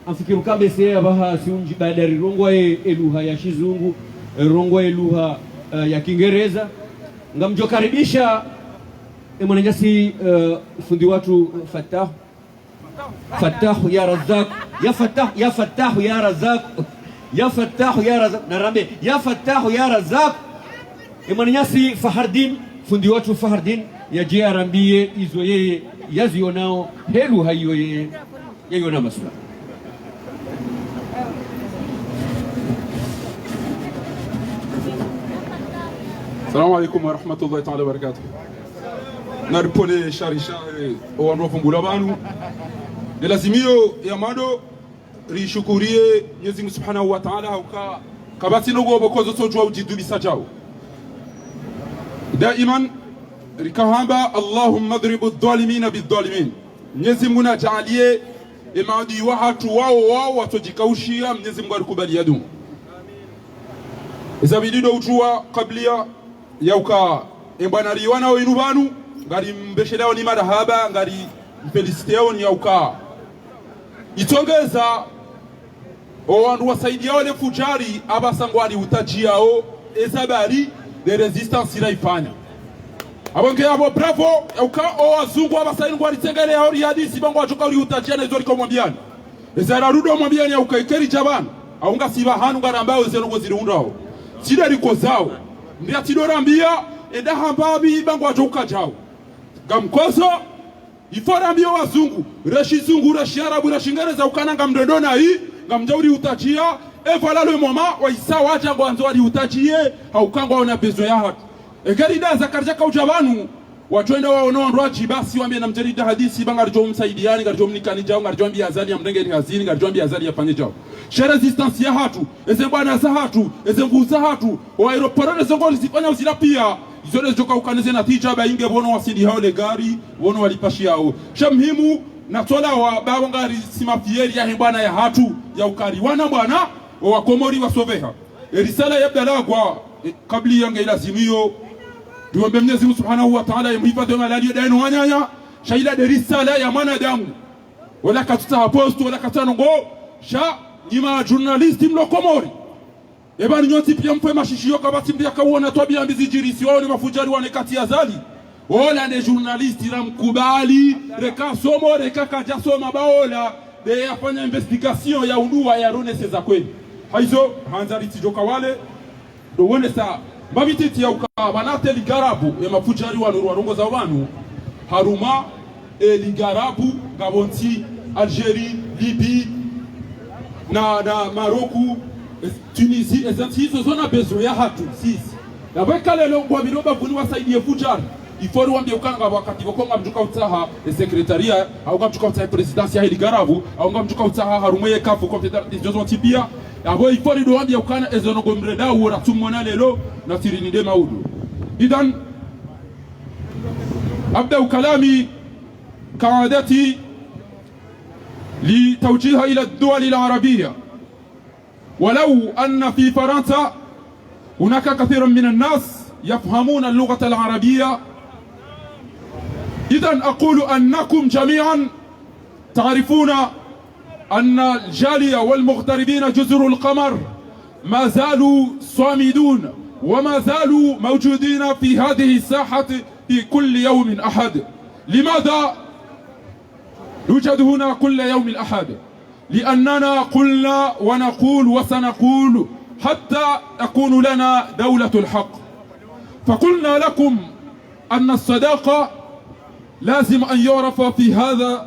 Amfikiru kambe seni abaha siunji badari rongwa eluha ya Shizungu, rongwa eluha ya Kiingereza. Ngamjokaribisha mwanajasi fundi watu Fatahu ya Razak, ya Fatahu ya Razak, ya Fatahu ya Razak, narambe ya Fatahu ya Razak. Mwanajasi Fahardin fundi watu Fahardin ya je arambie izo yeye yazionao helu hayo yeye yona masula. Assalamu alaikum wa rahmatullahi ta'ala wa barakatuh. Naripone sharisha wanu fungula banu lazimio ya mado rishukurie Mwenyezi Mungu Subhanahu wa Ta'ala hauka kabati nogo bokozo sojwa ujidubisa jao daiman rikahamba Allahumma adribu adh-dhalimina bidh-dhalimin. Mwenyezi Mungu najaalie imadi wa hatu wao watojikaushia. Mwenyezi Mungu alikubalia dumu izabidido utuwa kablia yauka embana riwana wa inubanu ngari mbeshelao ni marahaba ngari mfelisteo ni yauka itongeza owandu wasaidia wale fujari abasangwari utajiao ezabari de resistance iraifanya abonge abo bravo yauka o wazungu abasaini ngwari tengele ya ori hadisi bango wachoka uri utajia na izori kwa mwambiani ezara rudo mwambiani yauka ikeri jabana aunga siba hanu ngarambao ezenongo zirundao sida riko zao ndia tidorambia enda hambabi bango wachoka jao gamkoso iforambia wazungu reshizungu reshiarabu reshingereza ukananga mdodona hii ngamjauri utajia evala le moment wa isa wacha ngwanzo wali utajie haukangwa ona bezo ya hatu egerida za karjaka ujabanu watwenda waono ndwaji basi wambie na mjerida hadisi banga rjo msaidiani ngarjo mnikani jao ngarjo ambia azali ya mrenge ni hazini ngarjo ambia azali ya panye jao shere resistance ya hatu eze bwana za hatu eze nguza hatu wa aeroporone zongo zifanya uzila pia zole joka ukaneze na tija ba inge bono wasidi hao le gari bono walipashi yao shamhimu na tola wa bawo ngari simafieri ya bwana ya hatu ya ukari wana bwana wa komori wa soveha risala ya dalagwa kabli yange lazimio tuombe Mwenyezi Mungu Subhanahu wa Ta'ala yemhifadhi malali daino wanyanya shaila de risala ya mwanadamu wala katuta post wala katanongo sha nyima journalist mlo komori ebani nyoti pia mfwe mashishio kabati mbia kauona twabia mbizi jirisi wao ni mafujari wane kati ya zali wala de journalist ramkubali reka somo reka kaja soma baola de afanya investigation ya undua ya rone seza kweli haizo hanzari tijoka wale do wone sa babititi ya ukabanate ligarabu ya mafujari wanu warongoza wanu haruma ligarabu gabonti Algerie Libye na Maroku Tunisie hizo zona bezo ya hatu sisi na weka lelo kwa biloba kuni wasaidie fujari ifori wambie ukanga wakati wakonga mtuka utaha sekretaria au mtuka utaha presidensia hili garabu au mtuka utaha harumeye kafu kompetenti jozo tibia abo ifori do wambie ukana ezonogo mreda ura tumona lelo na tirini de maudu idan abda kalami كعادتي لتوجيهها إلى الدول العربية ولو أن في فرنسا هناك كثير من الناس يفهمون اللغة العربية إذن أقول أنكم جميعا تعرفون أن الجالية والمغتربين جزر القمر ما زالوا صامدون وما زالوا موجودين في هذه الساحة في كل يوم أحد. لماذا نوجد هنا كل يوم أحد؟ لأننا قلنا ونقول وسنقول حتى تكون لنا دولة الحق. فقلنا لكم أن الصداقة لازم أن يعرف في هذا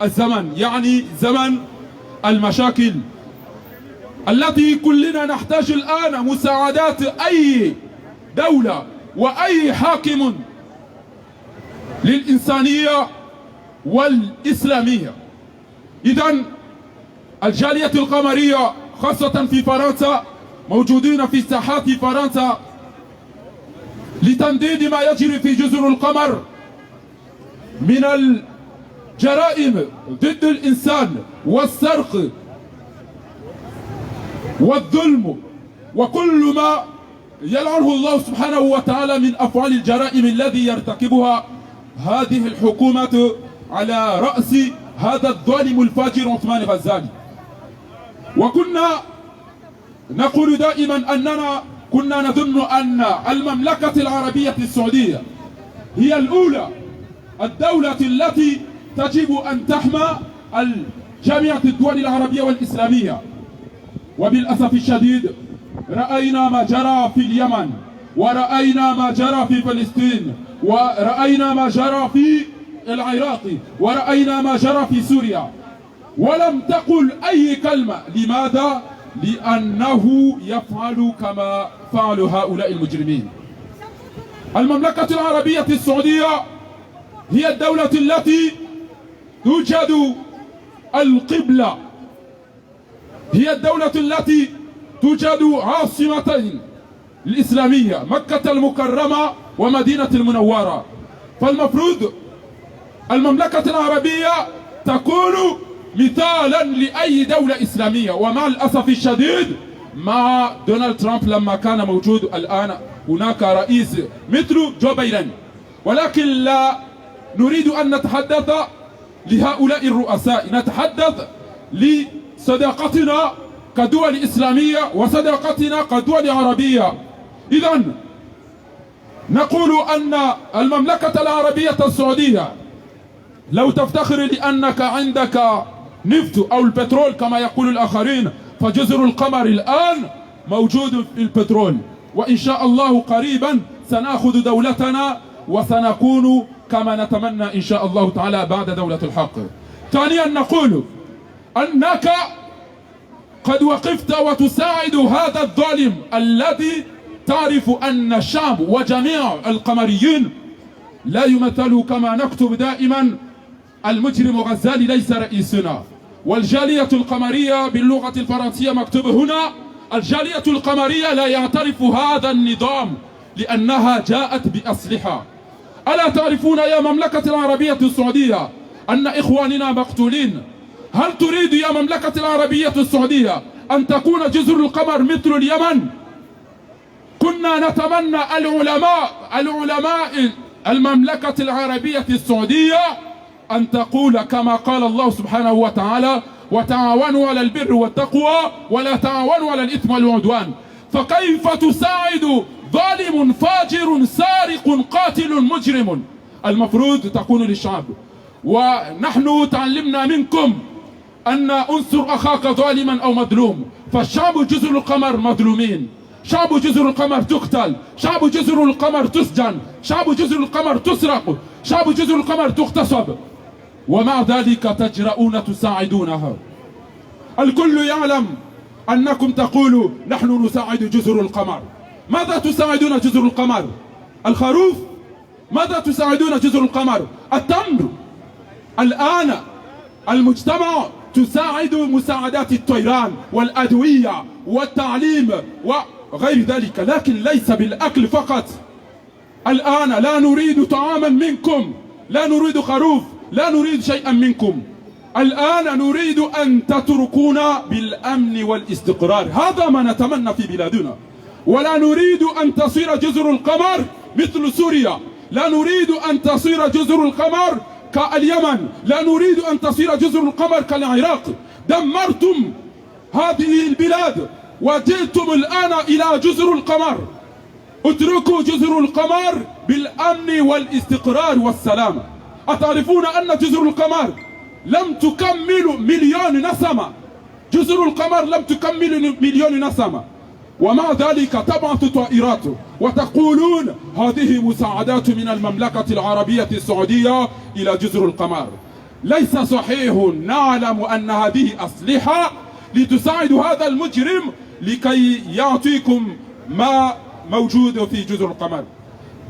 الزمن، يعني زمن المشاكل التي كلنا نحتاج الآن مساعدات أي دولة وأي حاكم للإنسانية والإسلامية. إذن الجالية القمرية خاصة في فرنسا موجودين في ساحات فرنسا لتنديد ما يجري في جزر القمر من الجرائم ضد الإنسان والسرقة والظلم وكل ما يلعنه الله سبحانه وتعالى من أفعال الجرائم الذي يرتكبها هذه الحكومة على رأس هذا الظالم الفاجر عثمان غزالي. وكنا نقول دائما أننا كنا نظن أن المملكة العربية السعودية هي الأولى الدولة التي تجب أن تحمى جميع الدول العربية والإسلامية. وبالأسف الشديد رأينا ما جرى في اليمن، ورأينا ما جرى في فلسطين، ورأينا ما جرى في العراق، ورأينا ما جرى في سوريا، ولم تقل أي كلمة. لماذا؟ لأنه يفعل كما فعل هؤلاء المجرمين. المملكة العربية السعودية هي الدولة التي توجد القبلة، هي الدولة التي توجد عاصمتين الإسلامية، مكة المكرمة ومدينة المنورة. فالمفروض المملكة العربية تكون مثالا لأي دولة إسلامية. ومع الأسف الشديد مع دونالد ترامب لما كان موجود الآن هناك رئيس مثل جو بايدن، ولكن لا نريد أن نتحدث لهؤلاء الرؤساء، نتحدث لصداقتنا كدول إسلامية وصداقتنا كدول عربية. إذن نقول أن المملكة العربية السعودية لو تفتخر لأنك عندك نفط أو البترول كما يقول الآخرين، فجزر القمر الآن موجود في البترول، وإن شاء الله قريبا سنأخذ دولتنا وسنكون كما نتمنى إن شاء الله تعالى بعد دولة الحق. ثانيا نقول أنك قد وقفت وتساعد هذا الظالم الذي تعرف أن الشعب وجميع القمريين لا يمثلوا كما نكتب دائما المجرم غزالي ليس رئيسنا. والجالية القمرية باللغة الفرنسية مكتوب هنا الجالية القمرية لا يعترف هذا النظام لأنها جاءت بأسلحة. ألا تعرفون يا مملكة العربية السعودية أن إخواننا مقتولين؟ هل تريد يا مملكة العربية السعودية أن تكون جزر القمر مثل اليمن؟ كنا نتمنى العلماء المملكة العربية السعودية أن تقول كما قال الله سبحانه وتعالى وتعاونوا على البر والتقوى ولا تعاونوا على الإثم والعدوان. فكيف تساعد ظالم فاجر سارق قاتل مجرم؟ المفروض تكون للشعب. ونحن تعلمنا منكم أن أنصر أخاك ظالما أو مظلوم. فالشعب جزر القمر مظلومين، شعب جزر القمر تقتل، شعب جزر القمر تسجن، شعب جزر القمر تسرق، شعب جزر القمر تغتصب، ومع ذلك تجرؤون تساعدونها. الكل يعلم أنكم تقولوا نحن نساعد جزر القمر. ماذا تساعدون جزر القمر؟ الخروف؟ ماذا تساعدون جزر القمر؟ التمر. الآن المجتمع تساعد مساعدات الطيران والأدوية والتعليم وغير ذلك، لكن ليس بالأكل فقط. الآن لا نريد طعاما منكم، لا نريد خروف، لا نريد شيئا منكم. الآن نريد أن تتركونا بالأمن والاستقرار، هذا ما نتمنى في بلادنا. ولا نريد أن تصير جزر القمر مثل سوريا، لا نريد أن تصير جزر القمر كاليمن، لا نريد أن تصير جزر القمر كالعراق، دمرتم هذه البلاد وجئتم الآن إلى جزر القمر. اتركوا جزر القمر بالأمن والاستقرار والسلام. أتعرفون أن جزر القمر لم تكمل مليون نسمة؟ جزر القمر لم تكمل مليون نسمة، ومع ذلك تبعث طائرات وتقولون هذه مساعدات من المملكة العربية السعودية إلى جزر القمر. ليس صحيح. نعلم أن هذه أسلحة لتساعد هذا المجرم لكي يعطيكم ما موجود في جزر القمر.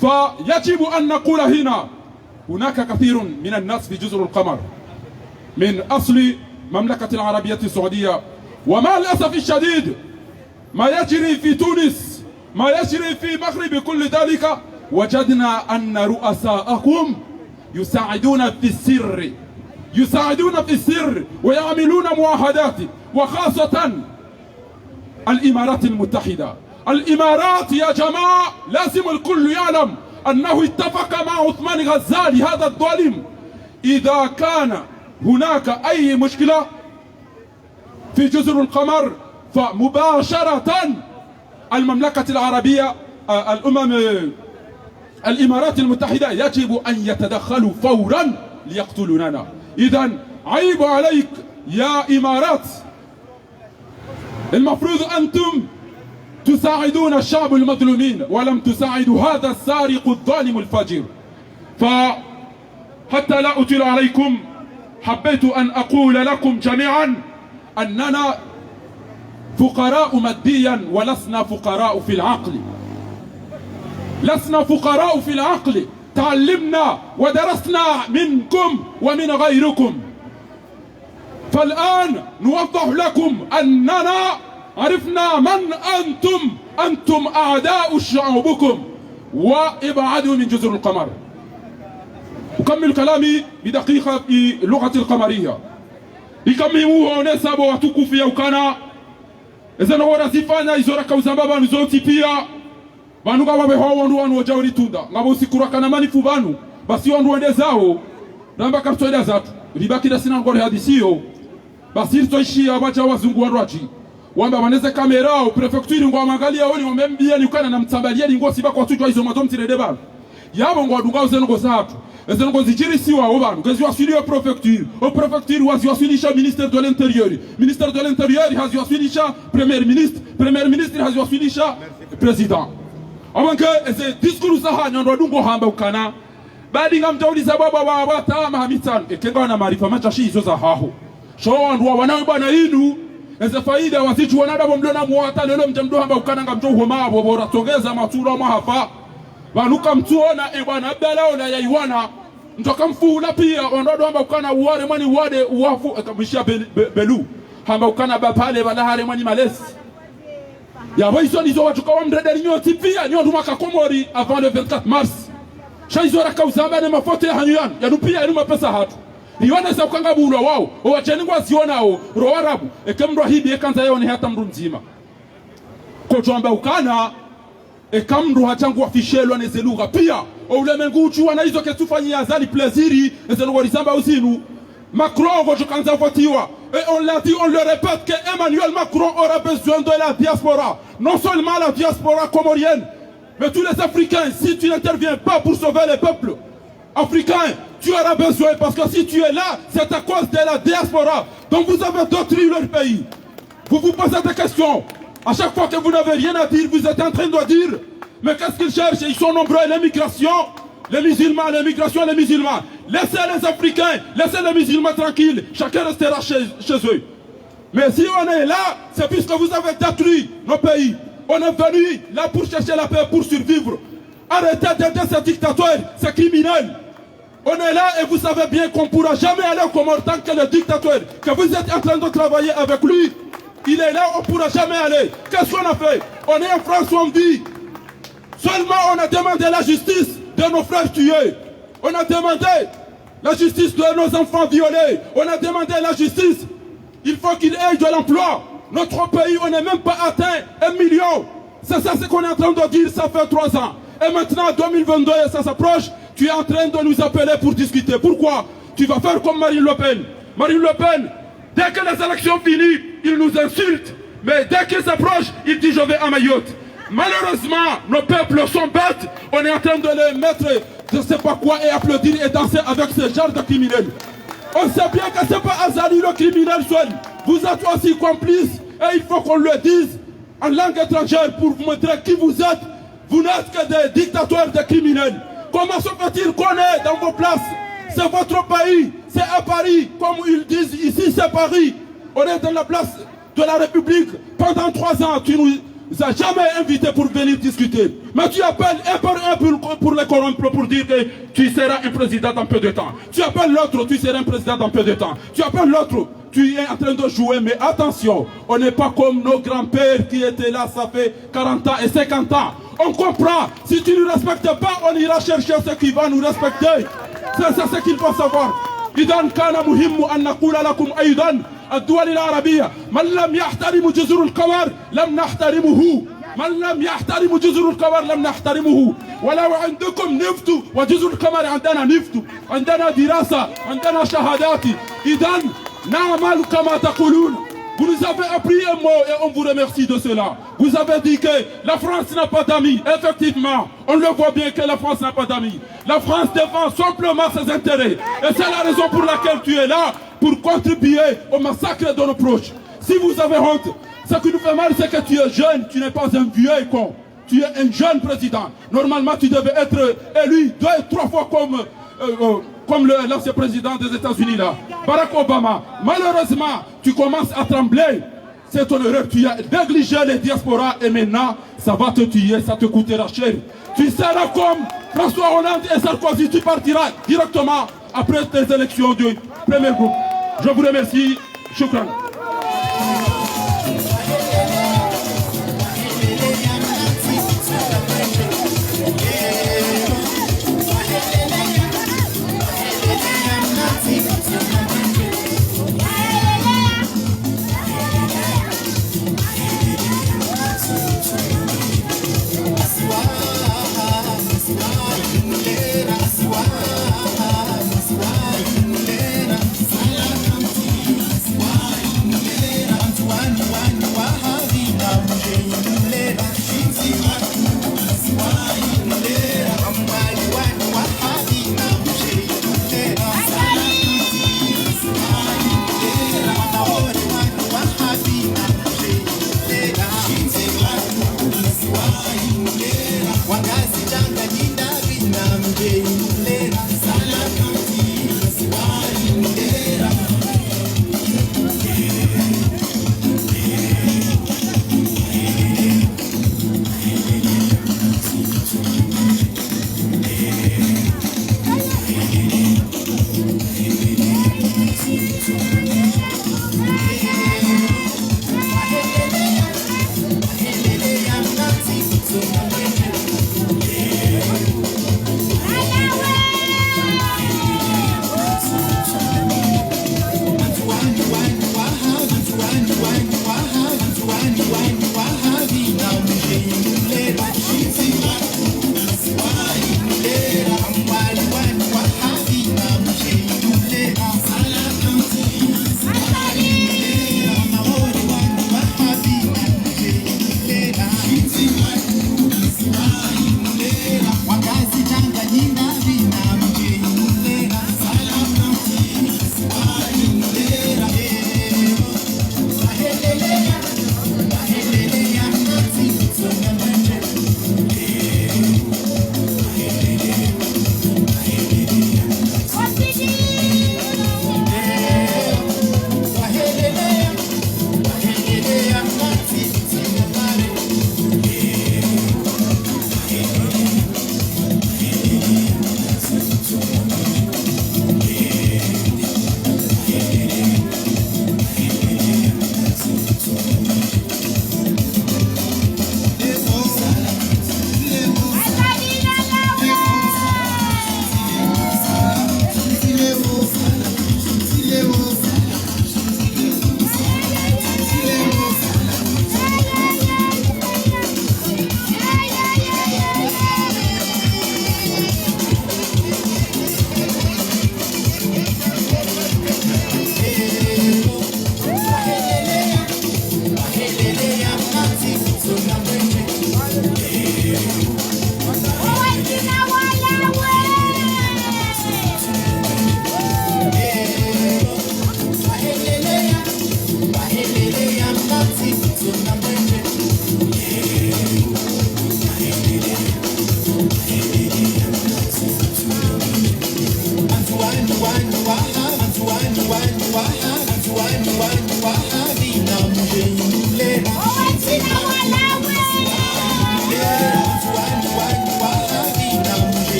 فيجب أن نقول هنا هناك كثير من الناس في جزر القمر من أصل مملكة العربية السعودية، ومع الأسف الشديد ما يجري في تونس، ما يجري في المغرب، كل ذلك وجدنا أن رؤساءكم يساعدون في السر، يساعدون في السر ويعملون معاهدات، وخاصة الإمارات المتحدة. الإمارات يا جماعة لازم الكل يعلم أنه اتفق مع عثمان غزالي هذا الظالم، إذا كان هناك أي مشكلة في جزر القمر فمباشرة المملكة العربية الإمارات المتحدة يجب أن يتدخلوا فورا ليقتلوننا. إذن عيب عليك يا إمارات، المفروض أنتم تساعدون الشعب المظلومين ولم تساعدوا هذا السارق الظالم الفاجر. فحتى لا أطيل عليكم حبيت أن أقول لكم جميعا أننا فقراء ماديا ولسنا فقراء في العقل، لسنا فقراء في العقل. تعلمنا ودرسنا منكم ومن غيركم، فالآن نوضح لكم أننا عرفنا من أنتم أعداء شعوبكم، وابعدوا من جزر القمر. أكمل كلامي بدقيقة في اللغة القمرية. ikamimua onesabo watukufu ya ukana ezana hora zifanya izora kauzambaba nzoti pia banu ngaba beho wandu wanu wajauri tunda ngabo sikuraka na manifu banu basi wandu wende zao namba kartoida zatu libaki da sina ngore hadisio basi toishia abacha wazungu wandu wamba waneze kamera au prefecture ngo amangalia oni wamembia ni ukana na mtambalia ngo siba kwa tujwa hizo matomti redeba yabo ngo adunga uzeno ngo zatu ezeno ngo zijiri siwa obanu kezi wasili au prefecture wazi wasilisha ministère de l'intérieur, ministère de l'intérieur hazi wasilisha premier ministre hazi wasilisha président. Awanke eze discours saha nyondo dungo hamba ukana badi ngamtauliza baba wa bata mahamitano ekenga na maarifa machashi hizo za haho sho ndu wanawe bana inu eze faida wasichu wanada bomdona muata lelo mjamdo hamba ukana ngamto homa bora tongeza matura mahafa banuka mtuona bwana abdala na yaiwana ntoka mfula pia wandodo hamba ukana uware mwani uwade uwafu akamishia belu hamba ukana bapale balahare mwani malesi ya waiso nizo watu kwa mdredeli nyoti pia nyondu mwaka komori avant le 24 mars shaizo raka uzamba ne mafote ya hanyuyan ya nupia enu mapesa hatu niwane sa ukanga bulo wao wacheni ngwa ziona o roarabu ekemdwa hibi ekanza yao ni hata mdu mzima koto hamba ukana ekamdu hachangu wafishelwa nezeluga pia ulemengu uchuwa na hizo ketufanyia azali pleziri ezeluga rizamba usinu Macron gojo kanza votiwa et on l'a dit, on le répète que Emmanuel Macron aura besoin de la diaspora, non seulement la diaspora comorienne mais tous les Africains. Si tu n'interviens pas pour sauver les peuples africains, tu auras besoin, parce que si tu es là c'est à cause de la diaspora. Donc vous avez détruit leur pays. Vous vous posez des questions. À chaque fois que vous n'avez rien à dire, vous êtes en train de dire mais qu'est-ce qu'ils cherchent? Ils sont nombreux, l'immigration, les musulmans, l'immigration, les musulmans. Laissez les Africains, laissez les musulmans tranquilles, chacun restera chez eux. Mais si on est là, c'est puisque vous avez détruit nos pays. On est venu là pour chercher la paix, pour survivre. Arrêtez d'aider ces dictateurs, ces criminels. On est là et vous savez bien qu'on ne pourra jamais aller au Comores tant que le dictateur que vous êtes en train de travailler avec lui, il est là, on ne pourra jamais aller. Qu'est-ce qu'on a fait? On est en France où on vit. Seulement on a demandé la justice de nos frères tués. On a demandé la justice de nos enfants violés. On a demandé la justice. Il faut qu'il ait de l'emploi. Notre pays, on n'est même pas atteint 1 million. C'est ça ce qu'on est en train de dire, ça fait 3 ans. Et maintenant, 2022, ça s'approche. Tu es en train de nous appeler pour discuter. Pourquoi? Tu vas faire comme Marine Le Pen. Marine Le Pen, Dès que les élections finissent, il nous insulte. Mais dès qu'ils s'approchent, il dit je vais à Mayotte. Malheureusement, nos peuples sont bêtes. On est en train de les mettre, je ne sais pas quoi, et applaudir et danser avec ce genre de criminels. On sait bien que ce n'est pas Azali le criminel seul. Vous êtes aussi complices et il faut qu'on le dise en langue étrangère pour vous montrer qui vous êtes. Vous n'êtes que des dictateurs, des criminels. Comment se fait-il qu'on est dans vos places? C'est votre pays, c'est à Paris, comme ils disent ici, c'est Paris. On est dans la place de la République. Pendant 3 ans, tu nous as jamais invités pour venir discuter. Mais tu appelles un par un pour les corrompre, pour dire que tu seras un président dans peu de temps. Tu appelles l'autre, tu seras un président dans peu de temps. Tu appelles l'autre, tu es en train de jouer. Mais attention, on n'est pas comme nos grands-pères qui étaient là, ça fait 40 ans et 50 ans. On comprend, si tu ne nous respectes pas, on ira chercher ce qui va nous respecter. C'est ce qu'il faut savoir. إذا كان مهم أن نقول لكم أيضا الدول العربية من لم يحترم جزر القمر لم نحترمه من لم يحترم جزر القمر لم نحترمه ولو عندكم نفط وجزر القمر عندنا نفط عندنا دراسة عندنا شهادات إذا نعمل كما تقولون. Vous nous avez appris un mot et on vous remercie de cela. Vous avez dit que la France n'a pas d'amis. Effectivement, on le voit bien que la France n'a pas d'amis. La France défend simplement ses intérêts. Et c'est la raison pour laquelle tu es là, pour contribuer au massacre de nos proches. Si vous avez honte, ce qui nous fait mal, c'est que tu es jeune, tu n'es pas un vieux con. Tu es un jeune président. Normalement, tu devais être élu 2 ou 3 fois comme l'ancien président des États-Unis là, Barack Obama. Malheureusement, tu commences à trembler. C'est ton erreur. Tu as négligé les diasporas et maintenant, ça va te tuer, ça te coûtera cher. Tu seras comme François Hollande et Sarkozy, tu partiras directement après tes élections du premier groupe. Je vous remercie. Shukran.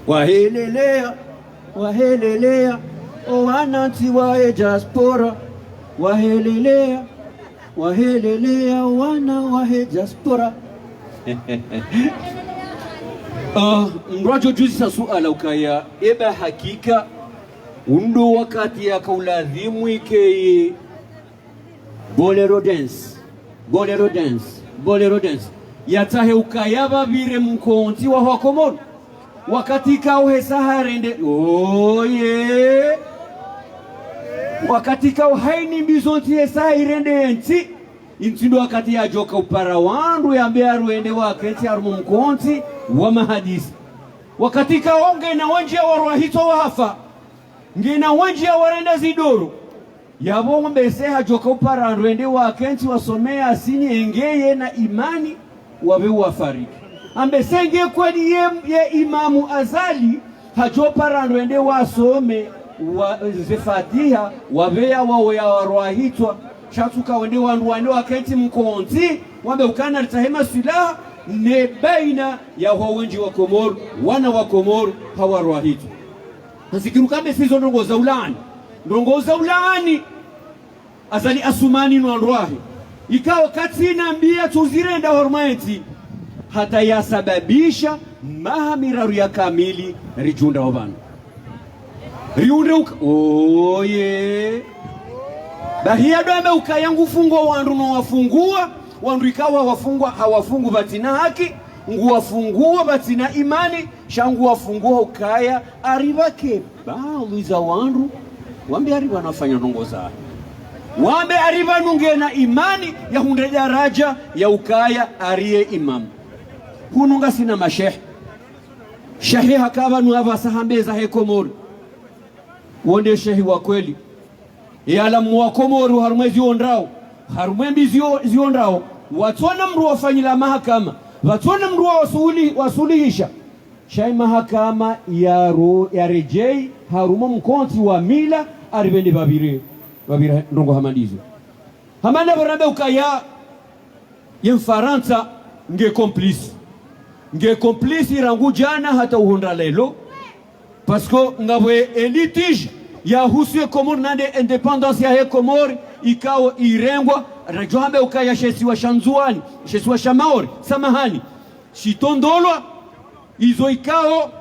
Wahelelea, wahelelea, o wananchi wa diaspora. Wahelelea, wahelelea, wana wa diaspora. Mrajo juzi sa suala ukaya eba hakika undo wakati ya kauladhimu ikeye bolero dance, bolero dance, bolero dance yatahe ukaya babire mkonti wa Wakomoro wakati kao hesa rende oye wakati kao haini mbizonti hesa irende enti intindo wakati ya joka upara wandu ya mbea ruende wakati arumu mkonti wa mahadisi wakati kao ngena wanjia waruahito wahafa ngena wanjia warenda zidoro yabo mbeseha joka upara ruende wakati wasomea asini engeye na imani wabe wafariki ambesenge kweli ye Imamu Azali hajopara nwende wasome wa zefatiha wabea wawe ya waruahitwa shatuka wende wanduwane wakenti mkonti wambe ukana litahema silaha ne baina ya wawenji wa Komoro wana wa Komoro hawaruahitwa nasikiru kambe sizo ndongo za ulani Azali Asumani nwanruahi ikawa katina mbia tuzirenda hormaenti hata yasababisha mahamiraru ya kamili rijunda wabanu riunde oye bahia doembe ukayangu fungwa wandu no wafungua wandu ikawa wafungwa hawafungu batina haki ngu wafungua batina imani shangu wafungua ukaya aribake baadhi za wandu wambe ariba nafanya ndongoza wambe ariba nungena imani ya hunde daraja ya ukaya arie imamu hununga sina mashehe shehe hakaba nuava sahambeza he Komoro wonde shehe wa kweli yala mwa Komoro harumwezi ondrao harumwembi ziondrao watona mru wafanyila mahakama watona mru wasulihisha shai mahakama ya rejei harumo mkonti wa mila aribende babire ndongo hamandizo hamanda barambe ukaya yemfaranta nge complice irangu jana hata uhonda lelo pasko ngabwe elitige ya husu Komoro nande independence ya Komoro ikawa irengwa rajohambe ukaya shesi wa Shanzuani shesi wa Shamaori samahani shitondolwa izo ikao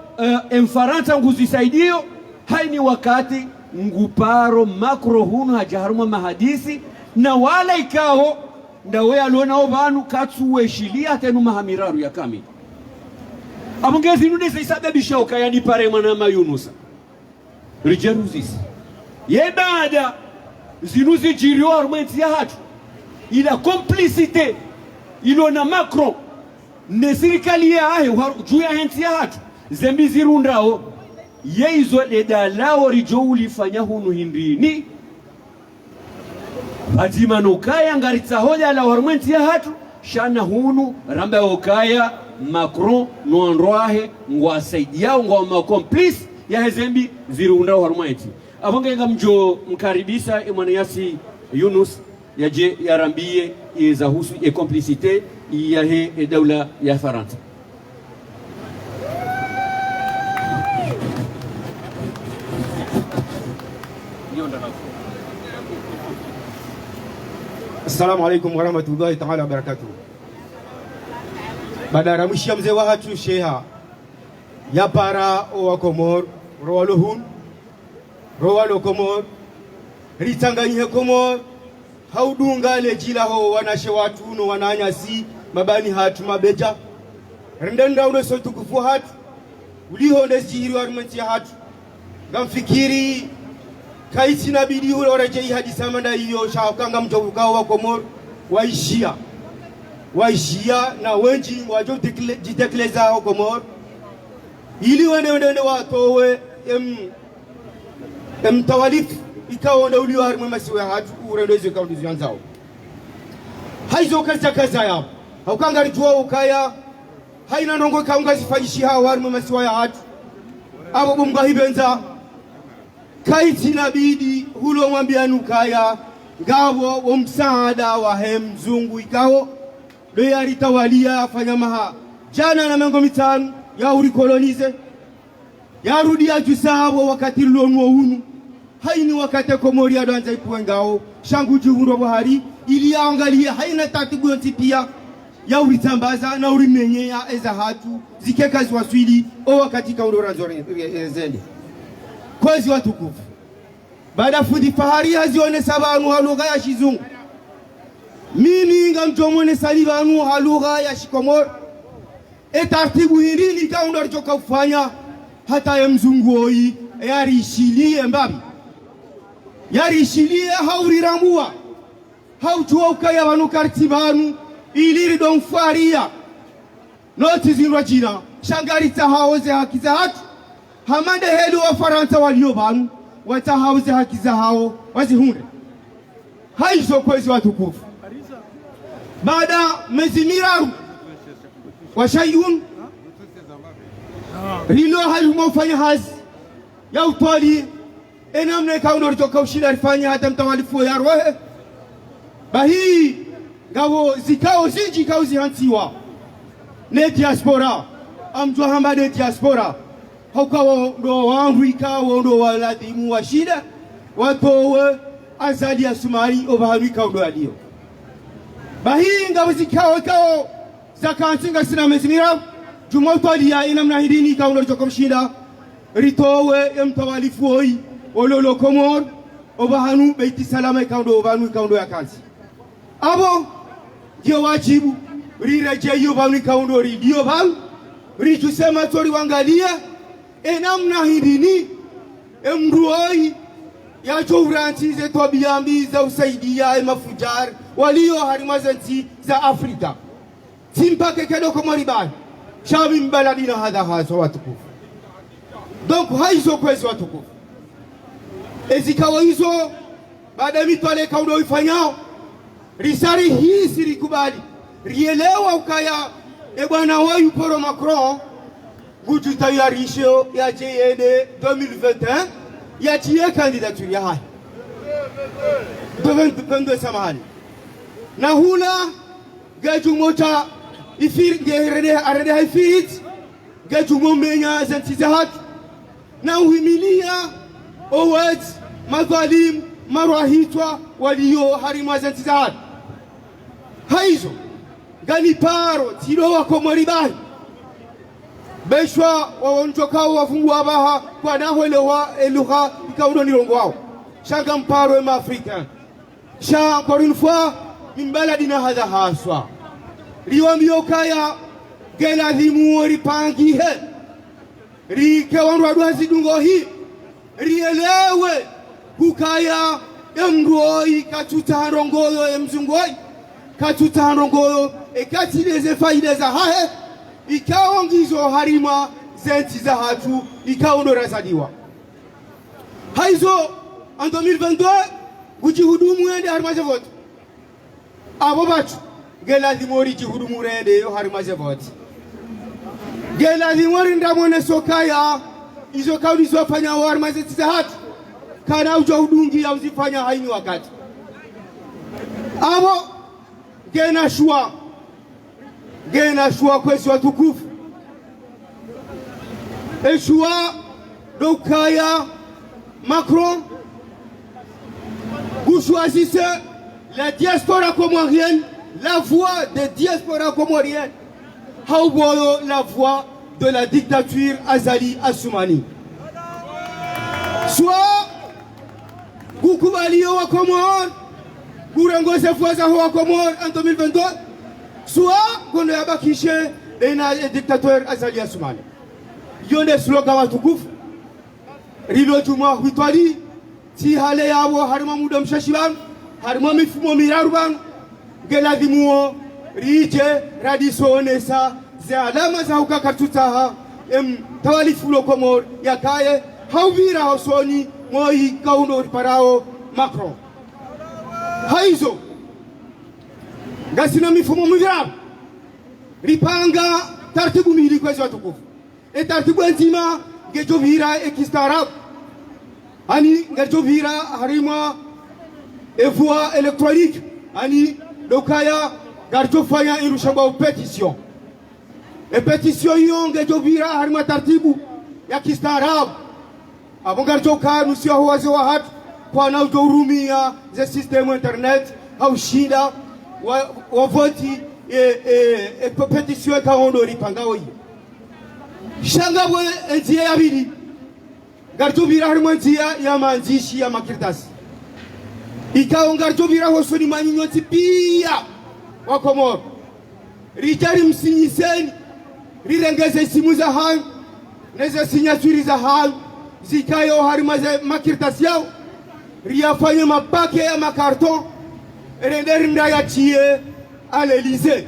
emfaranta nguzisaidio haini wakati nguparo makro hunu hajaharuma mahadisi na wala ikao ndawe alona obanu katsuwe shilia tenu mahamiraru ya kamili abongezi nude saisababisha ukayani pare mwanama Yunusa rijeruzisi yebada zinuzi jirio armenti ya hatu ila complicité ilona Macron ne sirikali ya ahe juu ya henti ya hatu zembi zirundao yeizo ledalao rijo ulifanya hunu hindini Fatima nukaya ngaritsa hoja la warmenti ya hatu shana hunu ramba ukaya Macron nuandroahe ngwa saidi yao ngwa makomplice ya hezembi zirunda warmenti avonge ngamjo mkaribisa imwana yasi Yunus yaje yarambie izahusu e complicité ya he dawla ya Faransa. Assalamu alaikum warahmatullahi ta'ala wabarakatuh. Badara mshia mzee wa hatu sheha ya para o Komor rowalohun rowalo Komor ritanganye Komor haudunga lejila ho wanashe watu no wananyasi mabani hatu mabeja rendenda ule so tukufu hatu uliho ndesihiri warmenti hatu gamfikiri kaisi nabidi ule orejei hadisa manda hiyo shakanga mjovukao wa Komor waishia na wenji wajo jitekleza ho Komor ili wende watowe tawalifu ikawa nda uliyo harmu masiwe hatu urendozi kwa ndizi yanzao haizo kaza yao haukanga rituwa ukaya haina nongo kaunga sifanyishi hao harmu masiwe ya hatu abo bumga hibenza kaiti nabidi hulo mwambianu kaya ngabo wa msaada wa mzungu ikawo doya ritawalia afanya maha jana na mengo mitanu ya urikolonize ya rudi ya jusabo wakati luonwa unu haini wakati Komori ya doanza ipuengao shangu juhuro bahari ili ya angalia haina tatibu yonti pia ya uritambaza na urimenye ya eza hatu zikeka ziwaswili o wakati kaundora zende kwezi watukufu baada fudi fahari hazione sabanu halugha ya shizungu mimi ngamjomone salibanu halugha ya shikomor taratibu hili kaundora choka kufanya hata ya mzungu oi yarishilie mbabi yarishilie haurirambua hauchua ukaya wanu kartibanu iliri donfaria noti zinwa jina shangarita haoze hakiza hatu hamande helu wa Faransa walio banu wata haoze hakiza hao wazihunde haizo kwezi watukufu baada mezimiraru washayun rilo halu mufanya hazi ya utwali enamne kaundo ritoka ushida rifanya hata mtawalifu ya rohe bahi gawo zikao zinji kao zihantiwa ne diaspora amjua hamba ne diaspora haukawa ndo wangu ikawa ndo waladimu wa shida watowe azali ya sumari obahanu ikawa alio bahi gawo zikao ikawa zakansinga sina mezimira jumotwali ya enamna hidini kaundo ritoka ushida ritowe mtawalifu hoi ololo Komor obahanu beiti salama ikaundo obahanu ikaundo ya kansi abo ndio wajibu rireje hiyo banu ikaundo ridio banu rijusema tori wangalia enamna hidini mruoi ya jowranti ze tobiambi za usaidia mafujar walio harimazanti za Afrika simpake kedo Komoribani shabi mbaladina hadha haso watukufu donc haizo kwezi watukufu ezikawa hizo baada mitwale kaundo ifanyao risari hii sirikubali rielewa ukaya bwana wayu poro Macron gutu tayarisho ya JED 2021 ya tie candidature ya hai 2022 samahani na hula gaju moja ifiri ngerede arede haifirit gaju momenya zantizahat na uhimilia owed madhalim marwahitwa walio harima zantizahad haizo gani paro tiro wa Komoribani beshwa waonjokao wafungua baha kwa naholewa elugha ikaundo nirongo wao shanga mparo ema Afrika sha kwa une fois min baladina hadha haswa liwambio kaya gela dhimu ripangi he rike wandu aduazi dungo hii rielewe kukaya emruoi katutarongoyo emzungoi katutarongoyo ekatileze faida za hahe ikaongizo harima zenti za hatu ikaondo razadiwa haizo en 2022 kujihudumu ende harimaze vote abo bacu gelazimori jihudumu rende yo harimaze vote gelazimori ndamone sokaya izo kauli zofanya harimaze tizahatu kana ujahudungi ya uzifanya haini wakati abo gena shua kwesi watukufu eshua dokaya Macron vous choisissez la diaspora comorienne, la voix des diasporas comoriennes, la voix de la dictature Azali Assoumani. Soit vous couvaliez au Comore, vous rengossez au Comore en 2022, soit vous ne avez pas kiché le dictateur Azali Assoumani. Il y a des slogans à tout coup. Rilo Juma Huitwali, si hale yawo harima mudam shashiban, harima mifumo miraruban, geladimuo, rije, radiso nesa, ze alama za ukakatutaha, tawali fulo komor, yakaye, hauvira hosoni, moi kauno parao Macron. Haizo, gasina mifumo miraru, ripanga tartibu mili kwezi watukufu, tartibu enzima, Gejovira ekistarab ani Gejovira harima voix électronique ani dokaya garjofanya irushamba pétition et pétition yon Gejovira harima tartibu ya kistarab abo garjoka nusio wazo wahat kwa na udurumia ze système internet au shida wa voti et pétition ka ondo ripanga oyi Shangabwe ntia ya bidi Garjovira harimo ntia ya manzishi ya makirtasi Ikao Garjovira hosoni manyonyoti pia Wakomoro Rijari msinyiseni Rirengeze simu za hayo Neze sinyaturi za hayo Zikayo harimaze makirtasi yao Riyafanye mapake ya makarton Renderinda ya chie à l'Elysée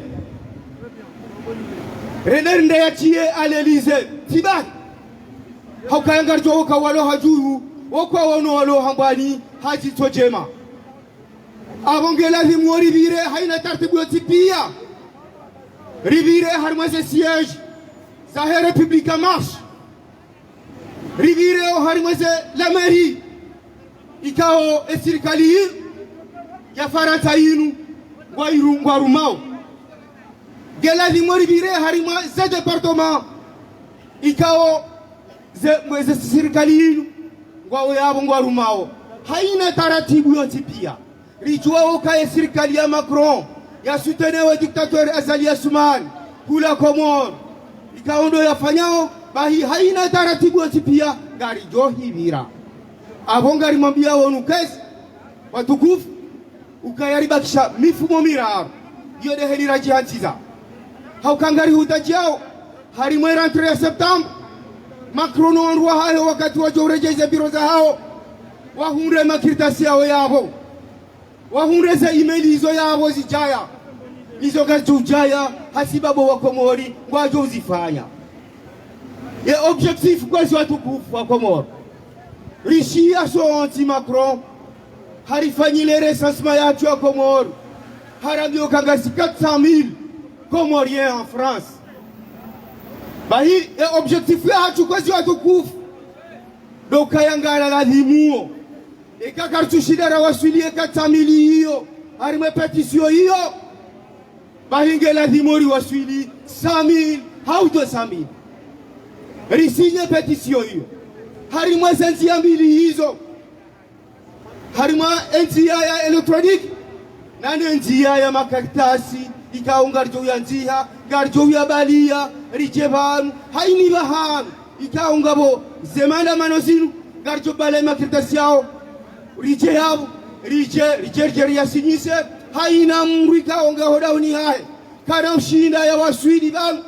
Renerde ya chie à l'Elysée. Tibak. Haukayangar jo walo hajuru. Wakwa wano walo hambani haji tojema. Abongela limu rivire haina tartibu tipia. Rivire harmaze siège. Zahe République en marche. Rivire harmaze la mairie. Ikao esirikali ya Faransa yinu. Ngwarumao. Geladi moribire harima ze département ikao ze sirikali ngwao yabo ngwarumao haina taratibu yote pia rijua ukae sirikali ya Macron ya soutenir dictateur Azali Assoumani kula Comore ikao ndo yafanyao bahi haina taratibu yote pia gari johibira abongari mwambia wonu kesi watukufu ukayaribakisha mifumo miraru yode helira jihantiza haukangari hutajiao harimwe rentrée ya septembre Macron onrwa hayo wakati wa jorejeze biro za hao wahunre makirtasi yao yabo wahunre za email hizo yabo zijaya hizo gajujaya hasibabo wa Komori ngwajo uzifanya ye objectif kwa watukufu wa Komori rishi aso anti Macron harifanyile recensement yacho ya Komori harabio kangasi 400,000 Comoriens en France. Bahi e objectif ya hachukwezi watukufu. Doka yangala la limuo. Eka kartushidara wasulie 400,000 hiyo. Harime petisio hiyo. Bahi ngela limori wasuli 100,000 au 200,000. Risinye petisio hiyo. Harime sentia mbili hizo. Harime njia ya elektronique. Nane njia ya makaratasi. Ikao ngarjo ya nziha, ngarjo ya balia, richevan, haini bahan. Ikao ngabo zemana manosinu, ngarjo bale makirtasi yao, riche yao, riche ya sinyise, haina mru ikao ngahoda unihae. Kana ushinda ya waswidi bang,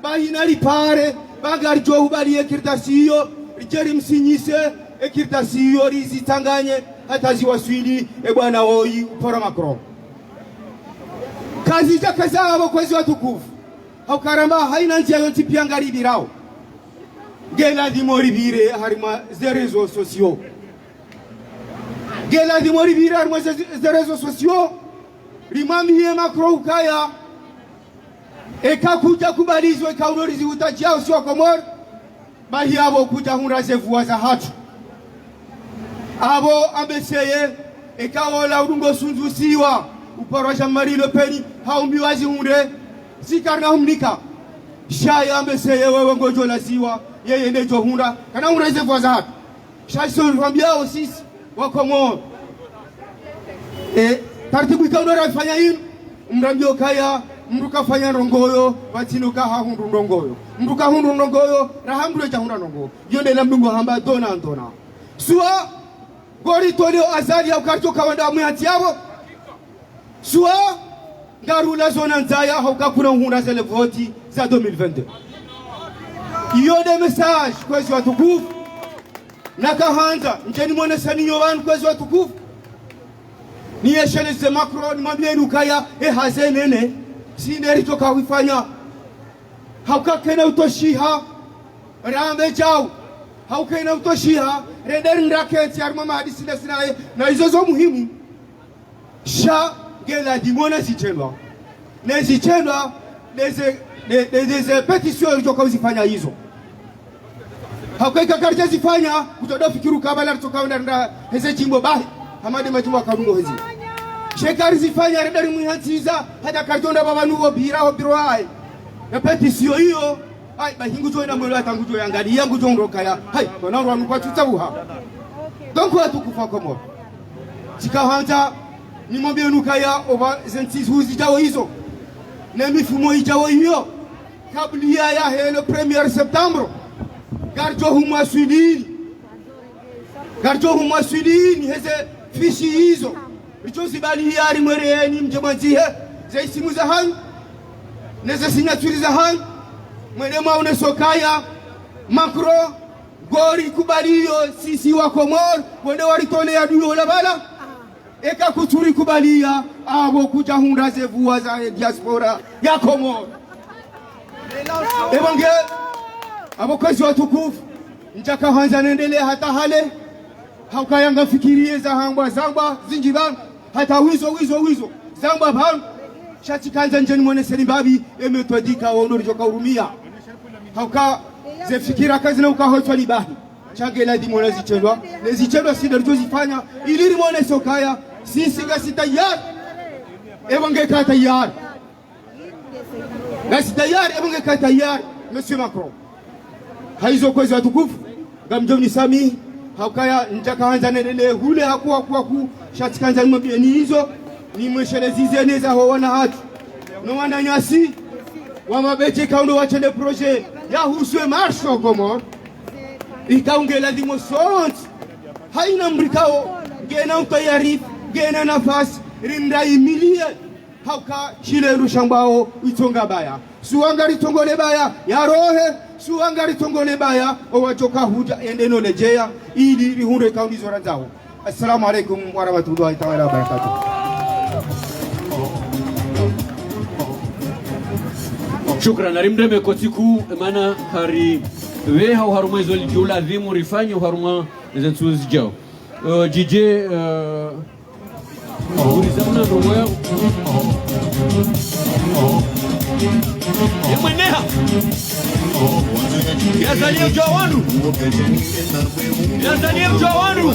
bahina ripare, bangarjo balia kirtasi hiyo, riche msinyise, kirtasi hiyo rizitanganye, hata ziwaswidi, bwana woi upora Macron. Kazi za kazao kwezi watukufu haukaramba haina njia yonti pia ngaribirao gela di moribire harima ze réseaux sociaux gela di mori virar mo des réseaux sociaux rimami ye Macron ukaya ekakuja kubalizwa ikaulorizi utajao sio Komor bahi abo kuja hunraze vua za hatu abo ambeseye ekawola urungo sunzusiwa uporosha Marie Le Pen haumbiwazi hunde sikarna humnika shaya ambeseye wewe ngojo la siwa yeye ndejo hunda kana hunraze vua za hatu shaiso rwambiao sisi wa Komor taratibu ikaonora fanya hii mrambio kaya mruka fanya rongoyo watinuka hahundu rongoyo mruka hundu rongoyo rahamdule jahunda rongoyo yonde na mdungu hamba dona suwa gori tolio azali ya ukarto kawanda mwati yabo suwa ngarula zona nzaya hauka kuna hunda zele voti za 2022 yonde message kwezi watukufu nakahanza njeni mwone saninyo wanu kwezi watukufu ni eshele Macron mwambie Rukaya hazenene sineri toka wifanya haukakena utoshiha rambe jao haukena utoshiha render ndaketi armama hadisi sinaye na hizo zo muhimu sha gela dimona zichelwa nezichelwa deze petition toka uzifanya hizo haukaika karja zifanya kutoda fikiru kabala toka ndanda heze jimbo bahi hamade majumwa karungo hezi shekari zifanya redari mwihanziza hata kartonda baba nubo bira ho biroai na petition hiyo ai bahingu joina mwelo atangujo yangali yangu jondoka ya hai bona rwanu kwa tutabuha donc watu kufa Komor sikahanja ni mwambie Nukaya over zentis huzi jawo hizo na mifumo ijawo hiyo kabla ya hele 1er septembre garjo huma swilini heze fishi hizo Richosi bali hiari mwereni mjemazihe za isimu za hang neza sinyaturi za hang mwene maune sokaya Macron gori kubaliyo sisi wa Komor wende waritole ya duyo labala eka kuturi kubalia abo kuja hundaze vua za diaspora ya Komor ebonge abo kazi watukufu mchaka hanza nendele hata hale haukayanga fikirie za hangwa zangwa zinjiban hata wizo zamba bhan shati kanja njeni mwone selimbabi emetodika wondori joka urumia hauka ze fikira kazi na ukahochwa libahi chagela di mwone zichelwa sida rizozifanya iliri mwone sokaya sisi gasi tayari ebonge ka tayari ebonge ka tayari Monsieur Macron haizo kwezi watukufu gamjoni sami haukaya njaka hanza nedele hule hakuwa ku shati kanza mwambie ni hizo ni mweshelezize neza ho wana hatu no wana nyasi wa mabeche kaundo wachele projet ya huswe marsho Komor ikaungela dimo sont haina mrikao gena utayari gena nafasi rinda imilie hauka chile rushambao itonga baya suangari tongole baya ya rohe suangari tongole baya owachoka huja endeno lejea ili rihunde kaundi zora zao. Assalamu alaikum warahmatullahi ta'ala wabarakatuh. Shukran arimdeme kotiku mana hari we hau haruma zoli jula dhimu rifanyo haruma zensuzi jao jije urizamuna romoya Yemweneha Yazalie mjawanu Yazalie mjawanu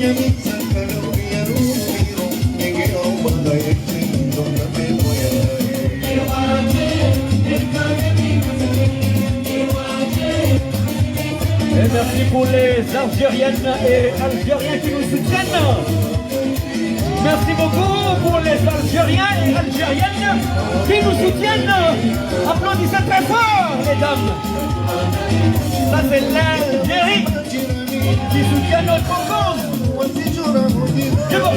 Et merci pour les Algériennes et Algériens qui nous soutiennent. Merci beaucoup pour les Algériens et Algériennes qui nous soutiennent. Applaudissez très fort, mesdames. Ça, c'est l'Algérie qui soutient notre cause. Tchouba,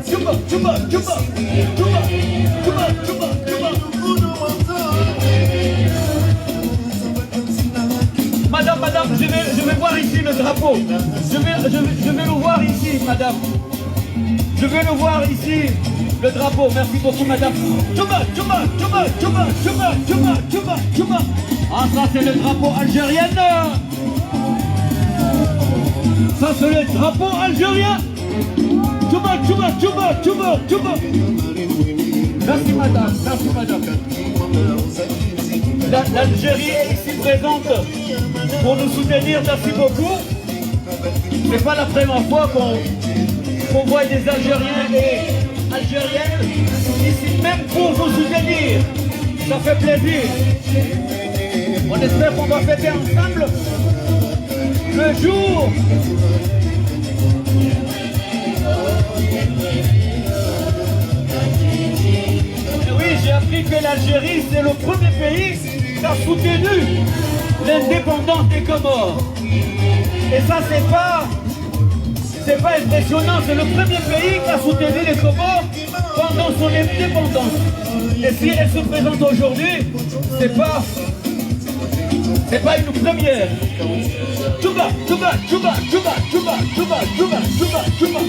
tchouba, tchouba, tchouba, tchouba, tchouba, tchouba, tchouba, tchouba. Madame, je vais voir ici le drapeau. Je vais le voir ici, madame. Je vais le voir ici, le drapeau. Merci beaucoup, madame. Tchouba, tchouba, tchouba, tchouba, tchouba, tchouba, tchouba, tchouba. Ah, ça, c'est le drapeau algérien. Ça, c'est le drapeau algérien. Tchouba, tchouba, tchouba, tchouba, tchouba. Merci, madame. Merci, madame. L'Algérie est ici présente pour nous soutenir. Merci beaucoup. C'est pas la première fois qu'on voit des Algériens et Algériennes ici même pour vous soutenir. Ça fait plaisir. On espère qu'on va fêter ensemble le jour. Et oui, j'ai appris que l'Algérie, c'est le premier pays qui a soutenu l'indépendance des Comores. Et ça, c'est pas impressionnant, c'est le premier pays qui a soutenu les Comores pendant son indépendance. Et si elle se présente aujourd'hui, c'est pas une première. Tchouba, tchouba, tchouba, tchouba, tchouba, tchouba, tchouba, tchouba, tchouba.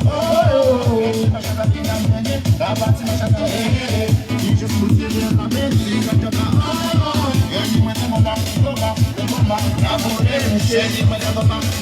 Oh,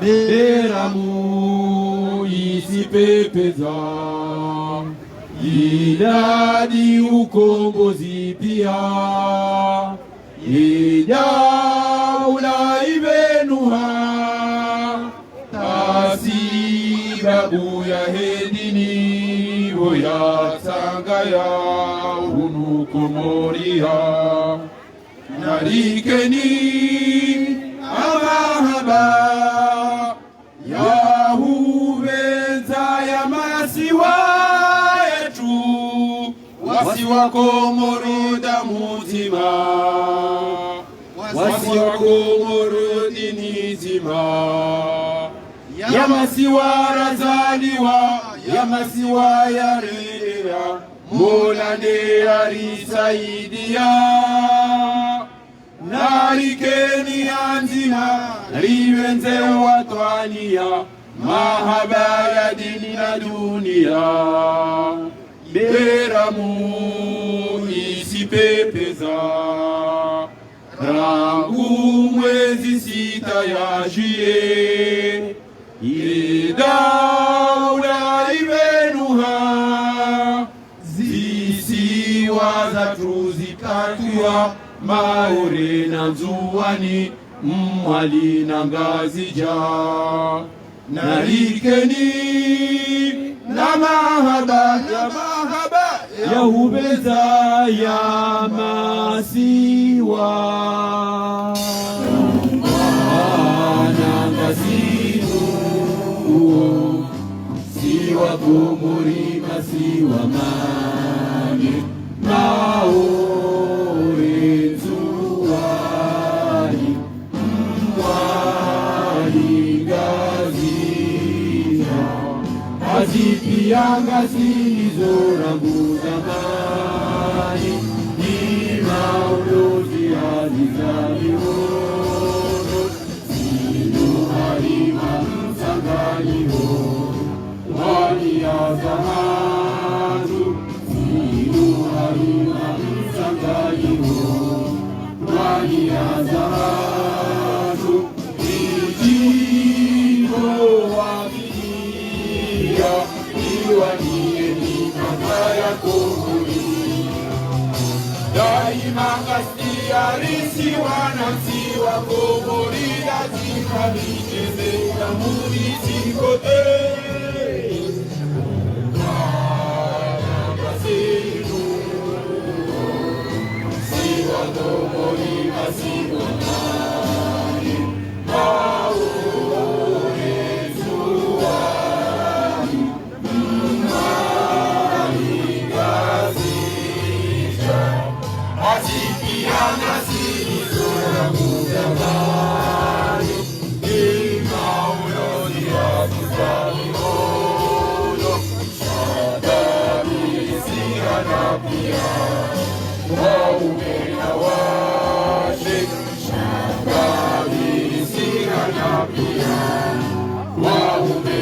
beramu isipepeza, idadi ukombozi pia, idaula ibenuha, asibabu ya hedini boya sangaya unukomoria, narikeni amahaba yahubenza ya masiwa yetu, wasiwakomoroda mutima, wasiwakomorodi nizima, ya masiwa razaliwa, ya masiwa ya rehea, Mola ne arisaidia, narikeni anzima, riwenze watwania, mahaba ya dini na dunia, beramu isipepeza, rangu mwezi sita ya jie, idaula ibenuha, zisiwa za tuzikatua, maore na nzuwani, mwali na ngazija, narikeni na mahaba ya hubeza ya masiwa, anangasiru siwa kumuri masiwa mani maore nzuwani, mwali ngazija, azipianga zilizorangu zamani, ni maulozi alizalihono, sinu harima msanganiho, wani ya zamanu, sinu harima msanganiho, wani ya zamanu, ijibo wafikia, iwanieni makaya kohuri, daima kastiarisi wanamsi wa kohuri, lazima vicheze na murisi kote, kanakasinu siwa kohuri masiwa mani maore zuwani, azipiana zilizorangu zamani, ni maulozi azizalihono, shadari sihana pia, waume na washe, shadari sihana pia, waume